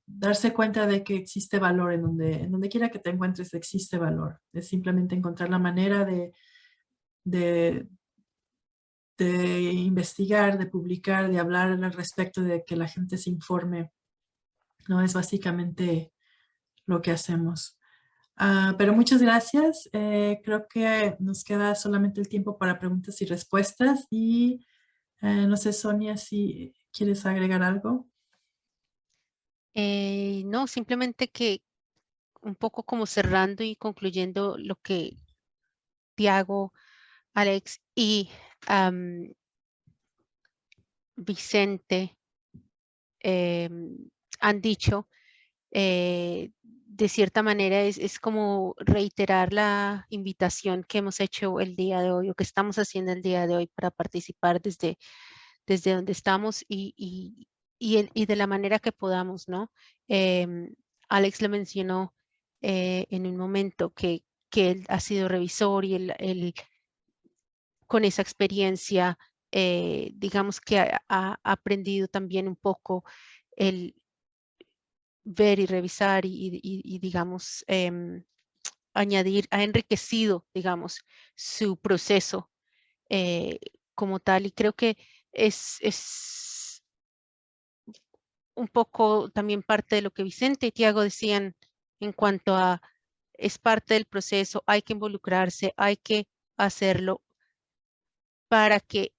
darse cuenta de que existe valor en donde quiera que te encuentres, existe valor. Es simplemente encontrar la manera de, de investigar, de publicar, de hablar al respecto, de que la gente se informe. No es básicamente lo que hacemos. Pero muchas gracias. Creo que nos queda solamente el tiempo para preguntas y respuestas. Y no sé, Sonia, si quieres agregar algo. No, simplemente que un poco como cerrando y concluyendo lo que Tiago, Alex y Vicente han dicho, de cierta manera es como reiterar la invitación que hemos hecho el día de hoy o que estamos haciendo el día de hoy para participar desde donde estamos y de la manera que podamos, ¿no? Alex le mencionó en un momento que él ha sido revisor y él con esa experiencia, digamos que ha aprendido también un poco el ver y revisar y digamos, añadir, ha enriquecido, digamos, su proceso como tal. Y creo que es un poco también parte de lo que Vicente y Tiago decían en cuanto a, es parte del proceso, hay que involucrarse, hay que hacerlo para que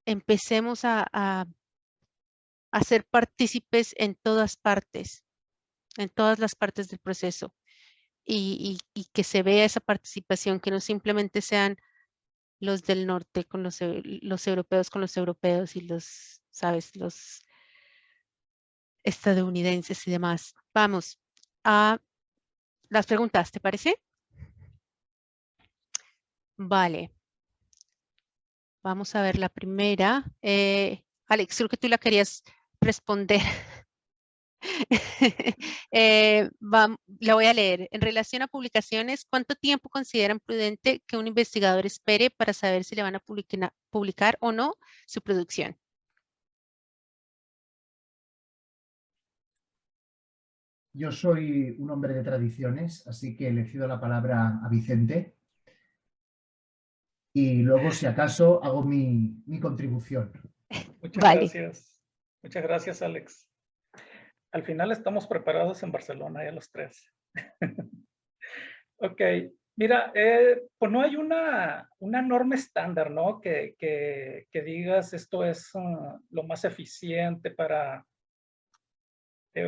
empecemos a ser partícipes en todas las partes del proceso y que se vea esa participación, que no simplemente sean los del norte con los europeos con los europeos y los, sabes, los estadounidenses y demás. Vamos a las preguntas, ¿te parece? Vale. Vamos a ver la primera. Alex, creo que tú la querías responder. La voy a leer. En relación a publicaciones, ¿cuánto tiempo consideran prudente que un investigador espere para saber si le van a publicar o no su producción? Yo soy un hombre de tradiciones, así que le cedo la palabra a Vicente. Y luego, si acaso, hago mi contribución. Muchas Vale. gracias. Muchas gracias, Alex. Al final estamos preparados en Barcelona, ya los tres. Ok, mira, pues no hay una norma estándar, ¿no? Que digas esto es lo más eficiente para,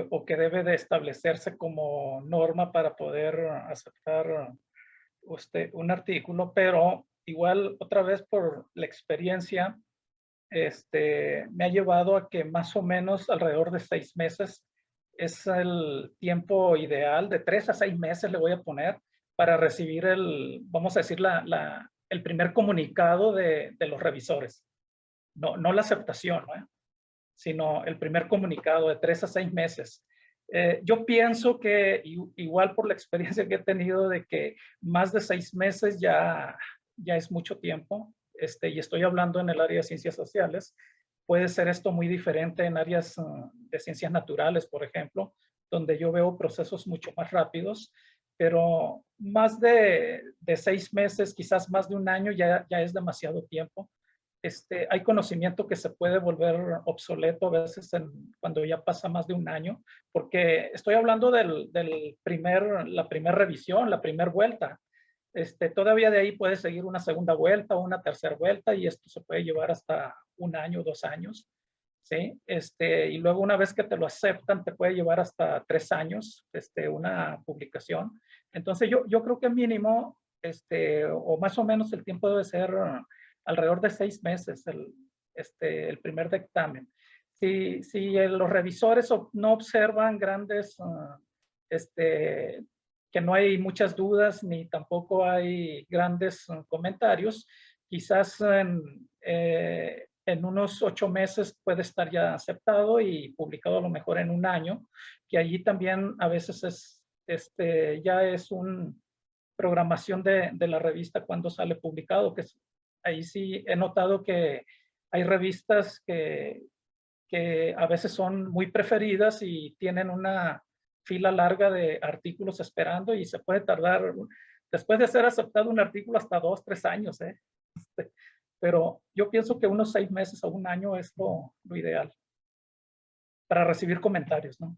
o que debe de establecerse como norma para poder aceptar un artículo, pero igual otra vez por la experiencia, me ha llevado a que más o menos alrededor de 6 meses es el tiempo ideal, de 3 a 6 meses le voy a poner para recibir vamos a decir, el primer comunicado de los revisores. No la aceptación, ¿no? Sino el primer comunicado de 3 a 6 meses. Yo pienso que igual por la experiencia que he tenido de que más de 6 meses ya es mucho tiempo, y estoy hablando en el área de ciencias sociales, puede ser esto muy diferente en áreas de ciencias naturales, por ejemplo, donde yo veo procesos mucho más rápidos, pero más de 6 meses, quizás más de un año ya es demasiado tiempo. Hay conocimiento que se puede volver obsoleto a veces cuando ya pasa más de un año, porque estoy hablando de la primera revisión, la primera vuelta. Todavía de ahí puede seguir una segunda vuelta o una tercera vuelta y esto se puede llevar hasta 1 año, 2 años. ¿Sí? Y luego una vez que te lo aceptan, te puede llevar hasta 3 años una publicación. Entonces yo creo que mínimo, o más o menos el tiempo debe ser alrededor de 6 meses el primer dictamen. Si los revisores no observan grandes, que no hay muchas dudas ni tampoco hay grandes comentarios, quizás en unos 8 meses puede estar ya aceptado y publicado a lo mejor en 1 año, que allí también a veces ya es una programación de la revista cuando sale publicado, que ahí sí he notado que hay revistas que a veces son muy preferidas y tienen una fila larga de artículos esperando y se puede tardar, después de ser aceptado un artículo, hasta 2, 3 años. Pero yo pienso que unos 6 meses o 1 año es lo ideal para recibir comentarios, ¿no?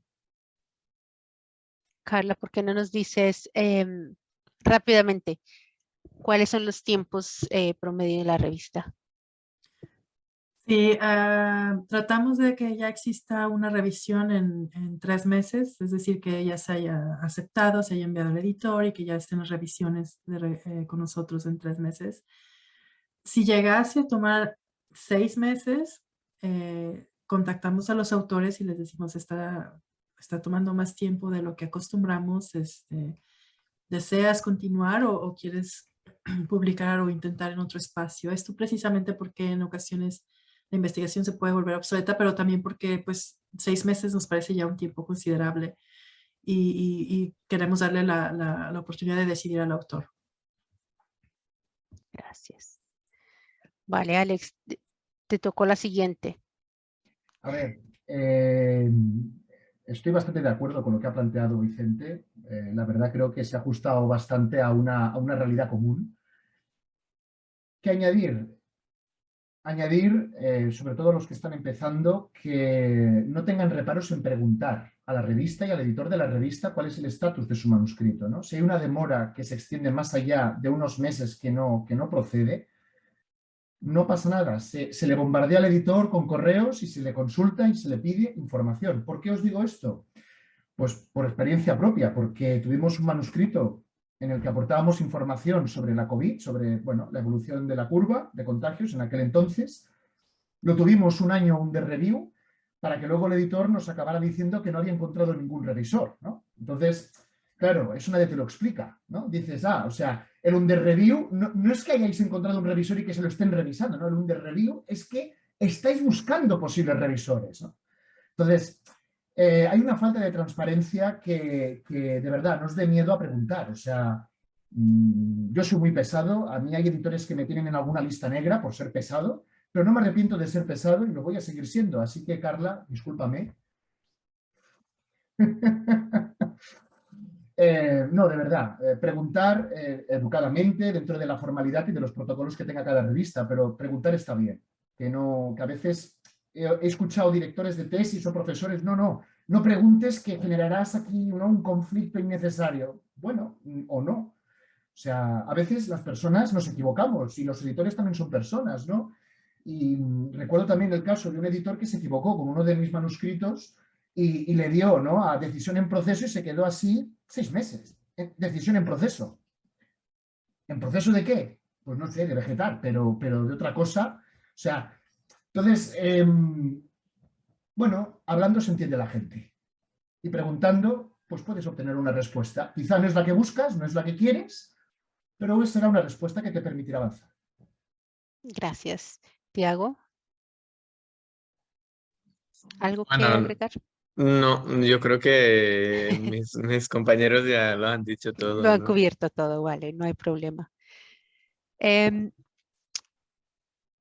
Carla, ¿por qué no nos dices rápidamente cuáles son los tiempos promedio de la revista? Sí, tratamos de que ya exista una revisión en 3 meses, es decir, que ya se haya aceptado, se haya enviado al editor y que ya estén las revisiones con nosotros en 3 meses. Si llegase a tomar 6 meses, contactamos a los autores y les decimos, está tomando más tiempo de lo que acostumbramos, ¿deseas continuar o quieres publicar o intentar en otro espacio? Esto precisamente porque en ocasiones la investigación se puede volver obsoleta, pero también porque pues 6 meses nos parece ya un tiempo considerable y queremos darle la oportunidad de decidir al autor. Gracias. Vale, Alex, te tocó la siguiente. A ver, estoy bastante de acuerdo con lo que ha planteado Vicente. La verdad creo que se ha ajustado bastante a una realidad común. ¿Qué añadir? Añadir, sobre todo los que están empezando, que no tengan reparos en preguntar a la revista y al editor de la revista cuál es el estatus de su manuscrito, ¿no? Si hay una demora que se extiende más allá de unos meses que no procede, no pasa nada. Se le bombardea al editor con correos y se le consulta y se le pide información. ¿Por qué os digo esto? Pues por experiencia propia, porque tuvimos un manuscrito en el que aportábamos información sobre la COVID, sobre la evolución de la curva de contagios en aquel entonces. Lo tuvimos 1 año under review para que luego el editor nos acabara diciendo que no había encontrado ningún revisor, ¿no? Entonces, claro, eso nadie te lo explica, ¿no? Dices, o sea, el under review no es que hayáis encontrado un revisor y que se lo estén revisando, ¿no? El under review es que estáis buscando posibles revisores, ¿no? Entonces, hay una falta de transparencia que de verdad nos dé miedo a preguntar. O sea, yo soy muy pesado. A mí hay editores que me tienen en alguna lista negra por ser pesado, pero no me arrepiento de ser pesado y lo voy a seguir siendo. Así que, Carla, discúlpame. No, de verdad, preguntar educadamente dentro de la formalidad y de los protocolos que tenga cada revista, pero preguntar está bien. Que a veces he escuchado directores de tesis o profesores, no preguntes que generarás aquí un conflicto innecesario. Bueno, o no. O sea, a veces las personas nos equivocamos y los editores también son personas, ¿no? Y recuerdo también el caso de un editor que se equivocó con uno de mis manuscritos y le dio, ¿no?, a decisión en proceso y se quedó así 6 meses. Decisión en proceso. ¿En proceso de qué? Pues no sé, de vegetar, pero de otra cosa. O sea, entonces, hablando se entiende la gente. Y preguntando, pues puedes obtener una respuesta. Quizá no es la que buscas, no es la que quieres, pero será una respuesta que te permitirá avanzar. Gracias. Tiago, ¿algo que Bueno, agregar? No, yo creo que mis compañeros ya lo han dicho todo, Lo han ¿no? cubierto todo, vale, no hay problema. Em,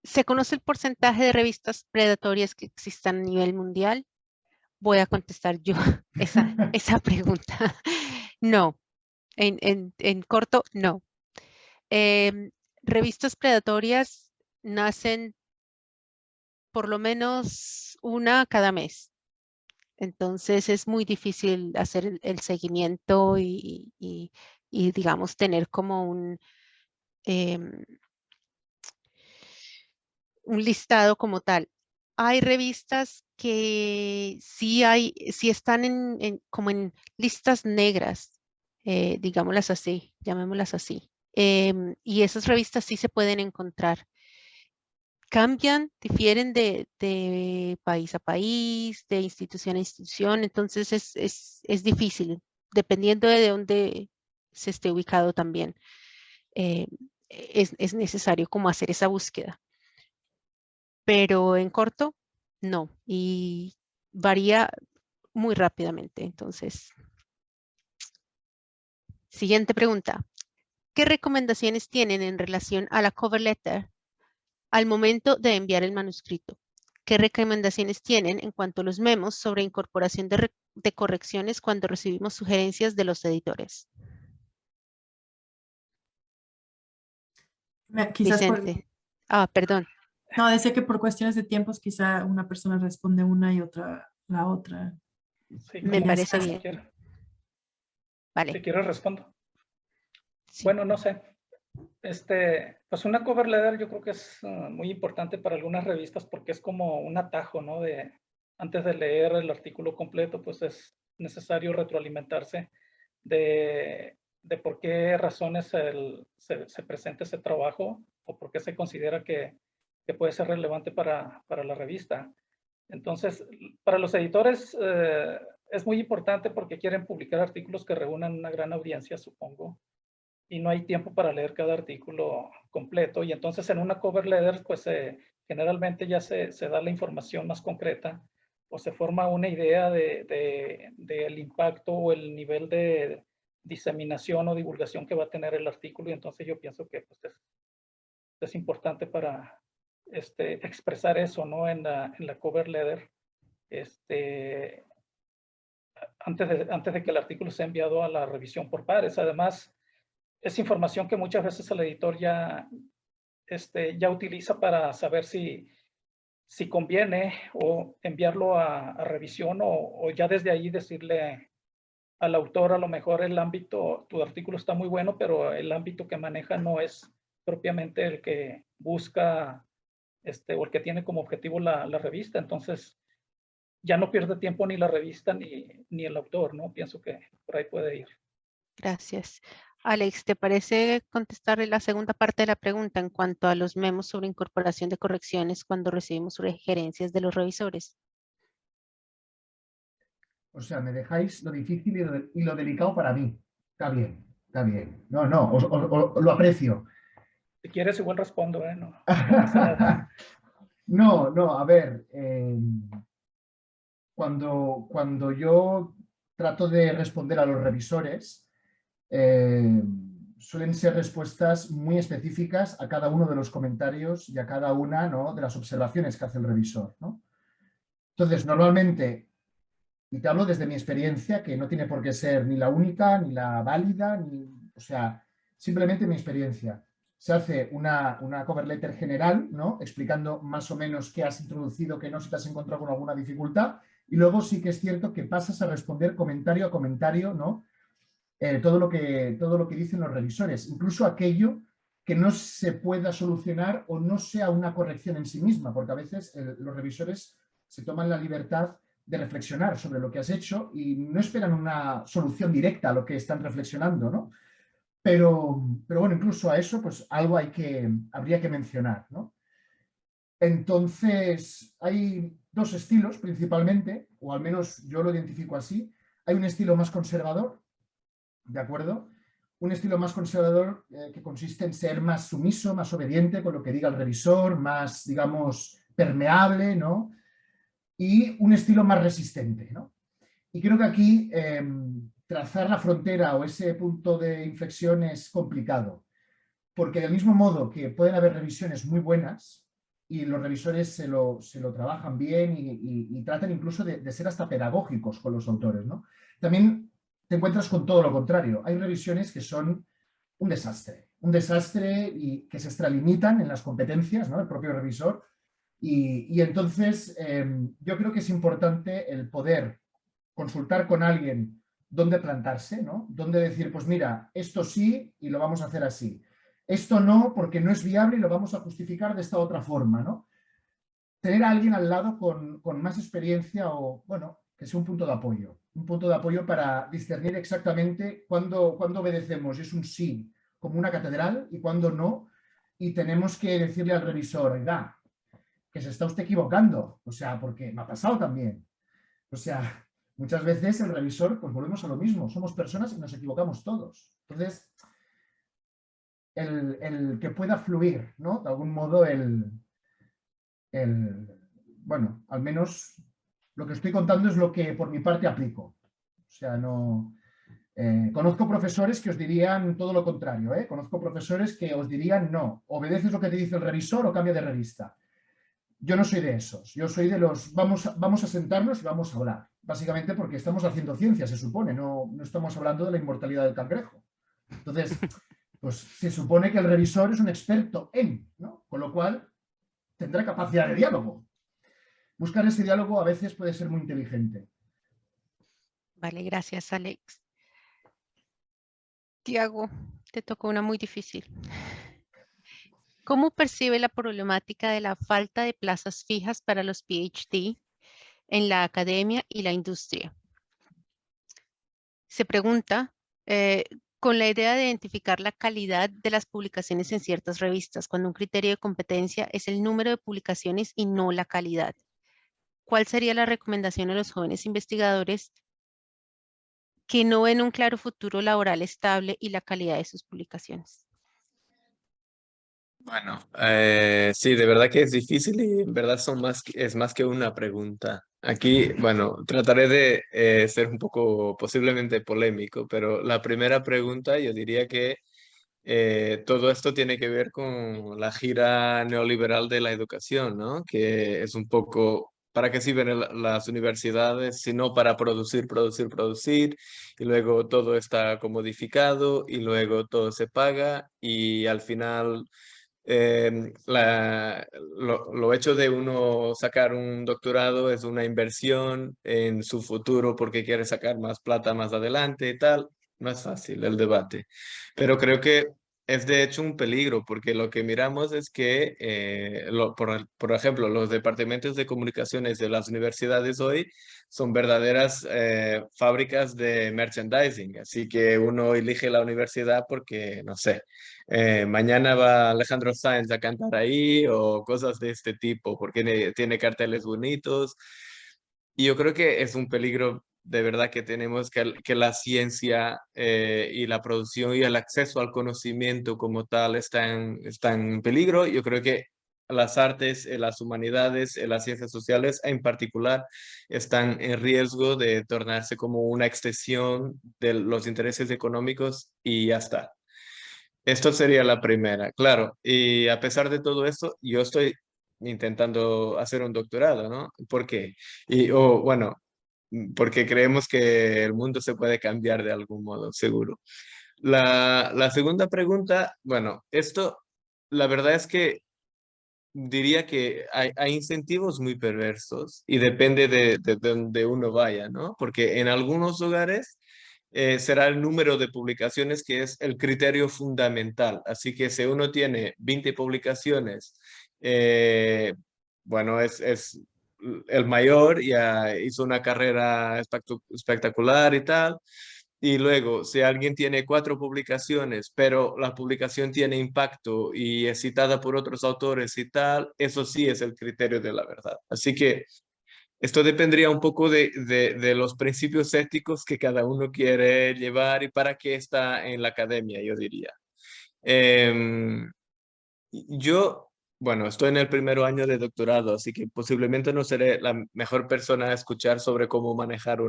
¿Se conoce el porcentaje de revistas predatorias que existan a nivel mundial? Voy a contestar yo esa pregunta. No, en corto, no. Revistas predatorias nacen por lo menos una cada mes. Entonces es muy difícil hacer el seguimiento y, digamos, tener como em, un listado como tal. Hay revistas que sí están como en listas negras, digámoslas así, llamémoslas así. Y esas revistas sí se pueden encontrar. Cambian, difieren de país a país, de institución a institución, entonces es difícil, dependiendo de dónde se esté ubicado también. Es necesario como hacer esa búsqueda. Pero en corto, no, y varía muy rápidamente. Entonces, siguiente pregunta. ¿Qué recomendaciones tienen en relación a la cover letter al momento de enviar el manuscrito? ¿Qué recomendaciones tienen en cuanto a los memos sobre incorporación de correcciones cuando recibimos sugerencias de los editores? Quizás por... Vicente. Perdón. No, decía que por cuestiones de tiempos quizá una persona responde una y otra la otra. Sí, Me Y ya parece está. bien. Si Vale. quieres respondo. Sí. Bueno, no sé. Pues una cover letter yo creo que es muy importante para algunas revistas porque es como un atajo, ¿no? Antes de leer el artículo completo, pues es necesario retroalimentarse de por qué razones se presenta ese trabajo o por qué se considera que puede ser relevante para la revista. Entonces, para los editores es muy importante porque quieren publicar artículos que reúnan una gran audiencia, supongo, y no hay tiempo para leer cada artículo completo. Y entonces en una cover letter, pues generalmente ya se da la información más concreta o se forma una idea del impacto o el nivel de diseminación o divulgación que va a tener el artículo. Y entonces yo pienso que pues, es importante para expresar eso, ¿no? En la cover letter. Antes de que el artículo sea enviado a la revisión por pares. Además, es información que muchas veces el editor ya utiliza para saber si conviene o enviarlo a revisión o ya desde ahí decirle al autor, a lo mejor el ámbito, tu artículo está muy bueno, pero el ámbito que maneja no es propiamente el que busca o el que tiene como objetivo la revista. Entonces, ya no pierde tiempo ni la revista ni el autor, ¿no? Pienso que por ahí puede ir. Gracias. Alex, ¿te parece contestarle la segunda parte de la pregunta en cuanto a los memos sobre incorporación de correcciones cuando recibimos sugerencias de los revisores? O sea, me dejáis lo difícil y lo delicado para mí. Está bien, está bien. No, os lo aprecio. Si quieres, igual respondo, ¿eh? No pasa nada. No, a ver, cuando yo trato de responder a los revisores, suelen ser respuestas muy específicas a cada uno de los comentarios y a cada una, ¿no?, de las observaciones que hace el revisor, ¿no? Entonces, normalmente, y te hablo desde mi experiencia, que no tiene por qué ser ni la única, ni la válida, o sea, simplemente mi experiencia. Se hace una cover letter general, ¿no?, explicando más o menos qué has introducido, qué no, si te has encontrado con alguna dificultad, y luego sí que es cierto que pasas a responder comentario a comentario, ¿no?, todo lo que dicen los revisores, incluso aquello que no se pueda solucionar o no sea una corrección en sí misma, porque a veces los revisores se toman la libertad de reflexionar sobre lo que has hecho y no esperan una solución directa a lo que están reflexionando, ¿no? Pero bueno, incluso a eso, pues algo habría que mencionar, ¿no? Entonces, hay dos estilos principalmente, o al menos yo lo identifico así. Hay un estilo más conservador, ¿de acuerdo? Un estilo más conservador que consiste en ser más sumiso, más obediente con lo que diga el revisor, más, digamos, permeable, ¿no? Y un estilo más resistente, ¿no? Y creo que aquí trazar la frontera o ese punto de inflexión es complicado, porque del mismo modo que pueden haber revisiones muy buenas y los revisores se lo trabajan bien y tratan incluso de ser hasta pedagógicos con los autores, ¿no? También te encuentras con todo lo contrario. Hay revisiones que son un desastre y que se extralimitan en las competencias, ¿no?, del propio revisor. Y entonces yo creo que es importante el poder consultar con alguien dónde plantarse, ¿no? Dónde decir, pues mira, esto sí y lo vamos a hacer así. Esto no, porque no es viable y lo vamos a justificar de esta otra forma, ¿no? Tener a alguien al lado con más experiencia o, bueno, que sea un punto de apoyo. Un punto de apoyo para discernir exactamente cuándo obedecemos y es un sí, como una catedral, y cuándo no. Y tenemos que decirle al revisor, oiga, que se está usted equivocando. O sea, porque me ha pasado también. O sea, muchas veces el revisor, pues volvemos a lo mismo. Somos personas y nos equivocamos todos. Entonces, el que pueda fluir, ¿no? De algún modo bueno, al menos lo que estoy contando es lo que por mi parte aplico. O sea, no... conozco profesores que os dirían todo lo contrario, ¿eh? Conozco profesores que os dirían no, obedeces lo que te dice el revisor o cambia de revista. Yo no soy de esos, yo soy de los vamos a sentarnos y vamos a hablar. Básicamente porque estamos haciendo ciencia, se supone, no estamos hablando de la inmortalidad del cangrejo. Entonces, pues se supone que el revisor es un experto en, ¿no? Con lo cual tendrá capacidad de diálogo. Buscar ese diálogo a veces puede ser muy inteligente. Vale, gracias, Alex. Tiago, te tocó una muy difícil. ¿Cómo percibe la problemática de la falta de plazas fijas para los PhD en la academia y la industria? Se pregunta con la idea de identificar la calidad de las publicaciones en ciertas revistas, cuando un criterio de competencia es el número de publicaciones y no la calidad. ¿Cuál sería la recomendación a los jóvenes investigadores que no ven un claro futuro laboral estable y la calidad de sus publicaciones? Bueno, sí, de verdad que es difícil y en verdad es más que una pregunta. Aquí, bueno, trataré de ser un poco posiblemente polémico, pero la primera pregunta yo diría que todo esto tiene que ver con la gira neoliberal de la educación, ¿no? Que es un poco, ¿para qué sirven las universidades? Sino para producir, producir, producir, y luego todo está comodificado, y luego todo se paga, y al final lo hecho de uno sacar un doctorado es una inversión en su futuro porque quiere sacar más plata más adelante y tal. No es fácil el debate, pero creo que es de hecho un peligro porque lo que miramos es que, por ejemplo, los departamentos de comunicaciones de las universidades hoy son verdaderas fábricas de merchandising, así que uno elige la universidad porque, no sé, mañana va Alejandro Sanz a cantar ahí o cosas de este tipo, porque tiene carteles bonitos. Y yo creo que es un peligro de verdad que tenemos que la ciencia y la producción y el acceso al conocimiento como tal están en peligro. Yo creo que las artes, las humanidades, las ciencias sociales en particular están en riesgo de tornarse como una extensión de los intereses económicos y ya está. Esto sería la primera, claro. Y a pesar de todo esto, yo estoy intentando hacer un doctorado, ¿no? ¿Por qué? Bueno, porque creemos que el mundo se puede cambiar de algún modo, seguro. La segunda pregunta, bueno, la verdad es que diría que hay incentivos muy perversos y depende de donde uno vaya, ¿no? Porque en algunos lugares será el número de publicaciones que es el criterio fundamental. Así que si uno tiene 20 publicaciones, bueno, es el mayor, ya hizo una carrera espectacular y tal. Y luego, si alguien tiene 4 publicaciones, pero la publicación tiene impacto y es citada por otros autores y tal, eso sí es el criterio de la verdad. Así que esto dependería un poco de los principios éticos que cada uno quiere llevar y para qué está en la academia, yo diría. Yo bueno, estoy en el primer año de doctorado, así que posiblemente no seré la mejor persona a escuchar sobre cómo manejar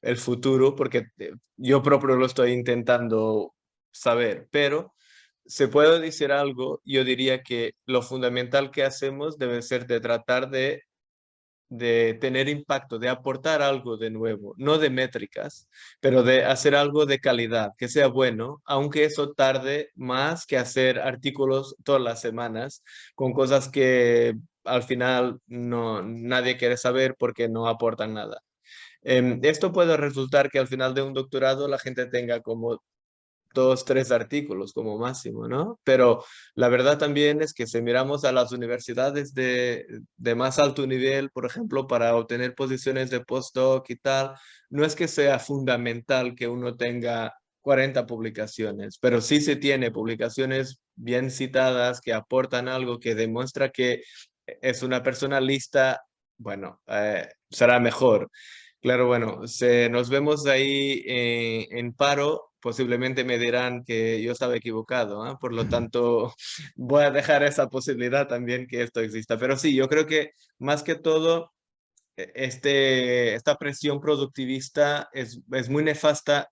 el futuro, porque yo propio lo estoy intentando saber, pero se puede decir algo, yo diría que lo fundamental que hacemos debe ser de tratar de tener impacto, de aportar algo de nuevo, no de métricas, pero de hacer algo de calidad, que sea bueno, aunque eso tarde más que hacer artículos todas las semanas con cosas que al final nadie quiere saber porque no aportan nada. Esto puede resultar que al final de un doctorado la gente tenga como 2, 3 artículos como máximo, ¿no? Pero la verdad también es que si miramos a las universidades de más alto nivel, por ejemplo, para obtener posiciones de postdoc y tal, no es que sea fundamental que uno tenga 40 publicaciones, pero sí se tiene publicaciones bien citadas que aportan algo que demuestra que es una persona lista, bueno, será mejor. Claro, bueno, si nos vemos ahí en paro, posiblemente me dirán que yo estaba equivocado, ¿ah? Por lo tanto, voy a dejar esa posibilidad también que esto exista. Pero sí, yo creo que más que todo, esta presión productivista es muy nefasta.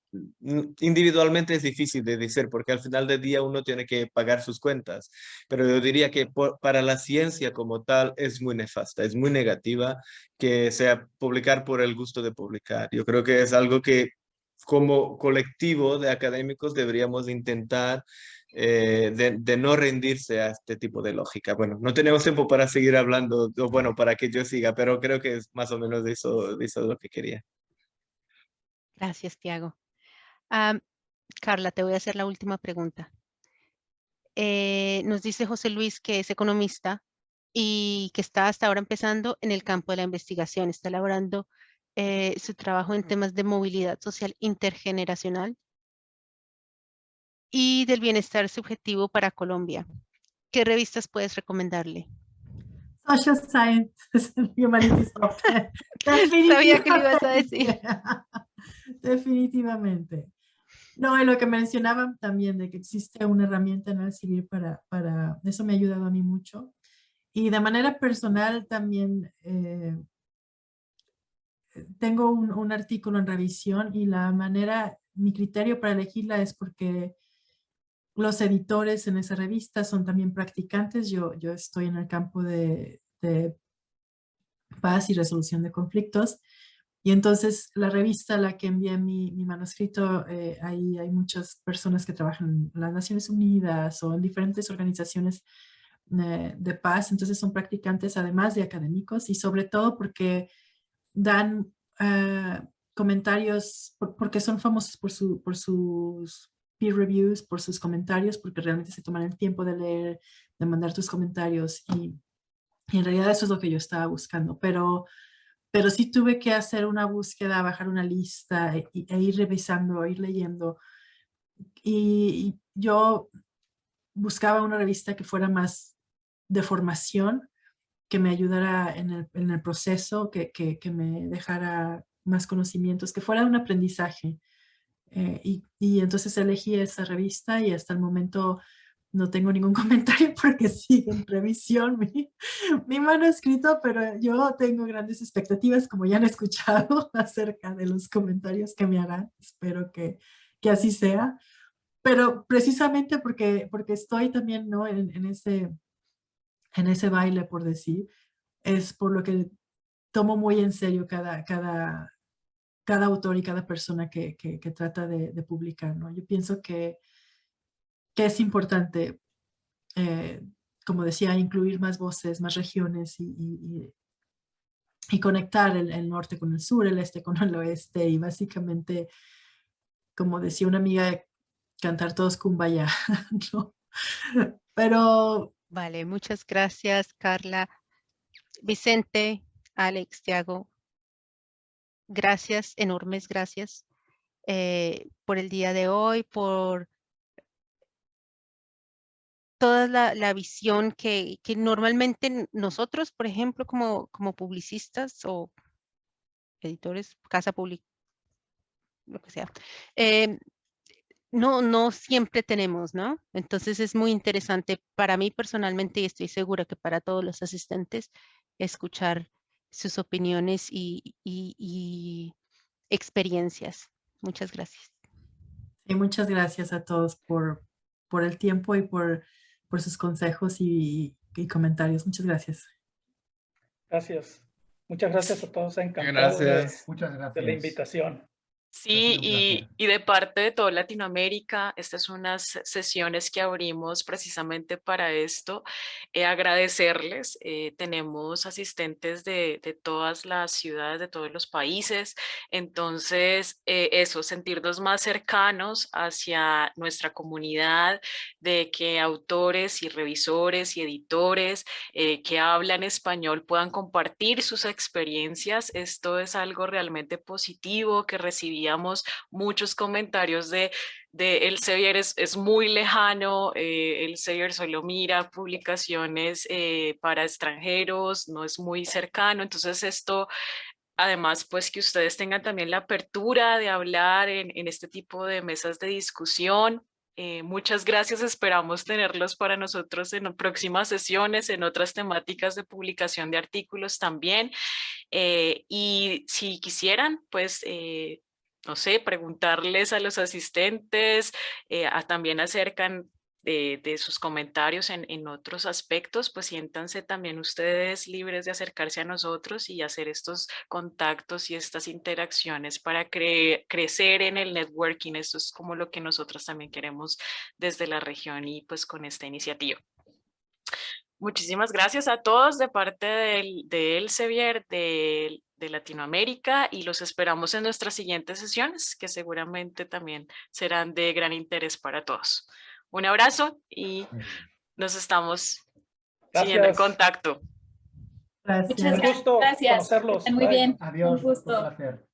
Individualmente es difícil de decir porque al final del día uno tiene que pagar sus cuentas, pero yo diría que para la ciencia como tal es muy nefasta, es muy negativa que sea publicar por el gusto de publicar. Yo creo que es algo que como colectivo de académicos deberíamos intentar de no rendirse a este tipo de lógica. Bueno, no tenemos tiempo para seguir hablando, o bueno, para que yo siga, pero creo que es más o menos de eso lo que quería. Gracias, Tiago. Carla, te voy a hacer la última pregunta. Nos dice José Luis que es economista y que está hasta ahora empezando en el campo de la investigación. Está elaborando su trabajo en temas de movilidad social intergeneracional y del bienestar subjetivo para Colombia. ¿Qué revistas puedes recomendarle? Social Science and Humanities Software. Sabía que le ibas a decir. Definitivamente. No, y lo que mencionaban también de que existe una herramienta en Elsevier eso me ha ayudado a mí mucho. Y de manera personal también tengo un artículo en revisión y mi criterio para elegirla es porque los editores en esa revista son también practicantes. Yo estoy en el campo de paz y resolución de conflictos. Y entonces la revista a la que envié mi manuscrito, ahí hay muchas personas que trabajan en las Naciones Unidas o en diferentes organizaciones de paz. Entonces son practicantes además de académicos y sobre todo porque dan comentarios, porque son famosos por sus peer reviews, por sus comentarios, porque realmente se toman el tiempo de leer, de mandar tus comentarios y en realidad eso es lo que yo estaba buscando, pero sí tuve que hacer una búsqueda, bajar una lista e ir revisando, ir leyendo. Y yo buscaba una revista que fuera más de formación, que me ayudara en el proceso, que me dejara más conocimientos, que fuera un aprendizaje. Y entonces elegí esa revista y hasta el momento no tengo ningún comentario porque sigue en revisión mi manuscrito, pero yo tengo grandes expectativas, como ya han escuchado, acerca de los comentarios que me harán. Espero que así sea. Pero precisamente porque estoy también, ¿no? en ese baile, por decir, es por lo que tomo muy en serio cada autor y cada persona que trata de publicar, ¿no? Yo pienso que es importante, como decía, incluir más voces, más regiones y conectar el norte con el sur, el este con el oeste y básicamente, como decía una amiga, cantar todos Kumbaya, ¿no? Pero Vale, muchas gracias, Carla. Vicente, Alex, Tiago, gracias, enormes gracias por el día de hoy, por toda la visión que normalmente nosotros, por ejemplo, como publicistas o editores, casa pública, lo que sea, no siempre tenemos, ¿no? Entonces es muy interesante para mí personalmente y estoy segura que para todos los asistentes escuchar sus opiniones y experiencias. Muchas gracias. Y muchas gracias a todos por el tiempo y por sus consejos y comentarios. Muchas gracias. Gracias. Muchas gracias a todos. Encantado Gracias. Muchas de la gracias. invitación. Sí, Ha sido un placer. y de parte de toda Latinoamérica, estas son unas sesiones que abrimos precisamente para esto. Agradecerles, tenemos asistentes de todas las ciudades, de todos los países, entonces eso, sentirnos más cercanos hacia nuestra comunidad, de que autores y revisores y editores que hablan español puedan compartir sus experiencias. Esto es algo realmente positivo que recibimos muchos comentarios de Elsevier es muy lejano, Elsevier solo mira publicaciones para extranjeros, no es muy cercano, entonces esto además pues que ustedes tengan también la apertura de hablar en este tipo de mesas de discusión. Muchas gracias, esperamos tenerlos para nosotros en próximas sesiones, en otras temáticas de publicación de artículos también. Y si quisieran, pues, no sé, preguntarles a los asistentes, también acercan de sus comentarios en otros aspectos, pues siéntanse también ustedes libres de acercarse a nosotros y hacer estos contactos y estas interacciones para crecer en el networking. Eso es como lo que nosotros también queremos desde la región y pues con esta iniciativa. Muchísimas gracias a todos de parte de Elsevier, de Latinoamérica, y los esperamos en nuestras siguientes sesiones, que seguramente también serán de gran interés para todos. Un abrazo y nos estamos siguiendo en Gracias. contacto. Gracias. Muchas Un gusto gracias. conocerlos. Que estén muy Bye. bien. Adiós. Un gusto. Un placer.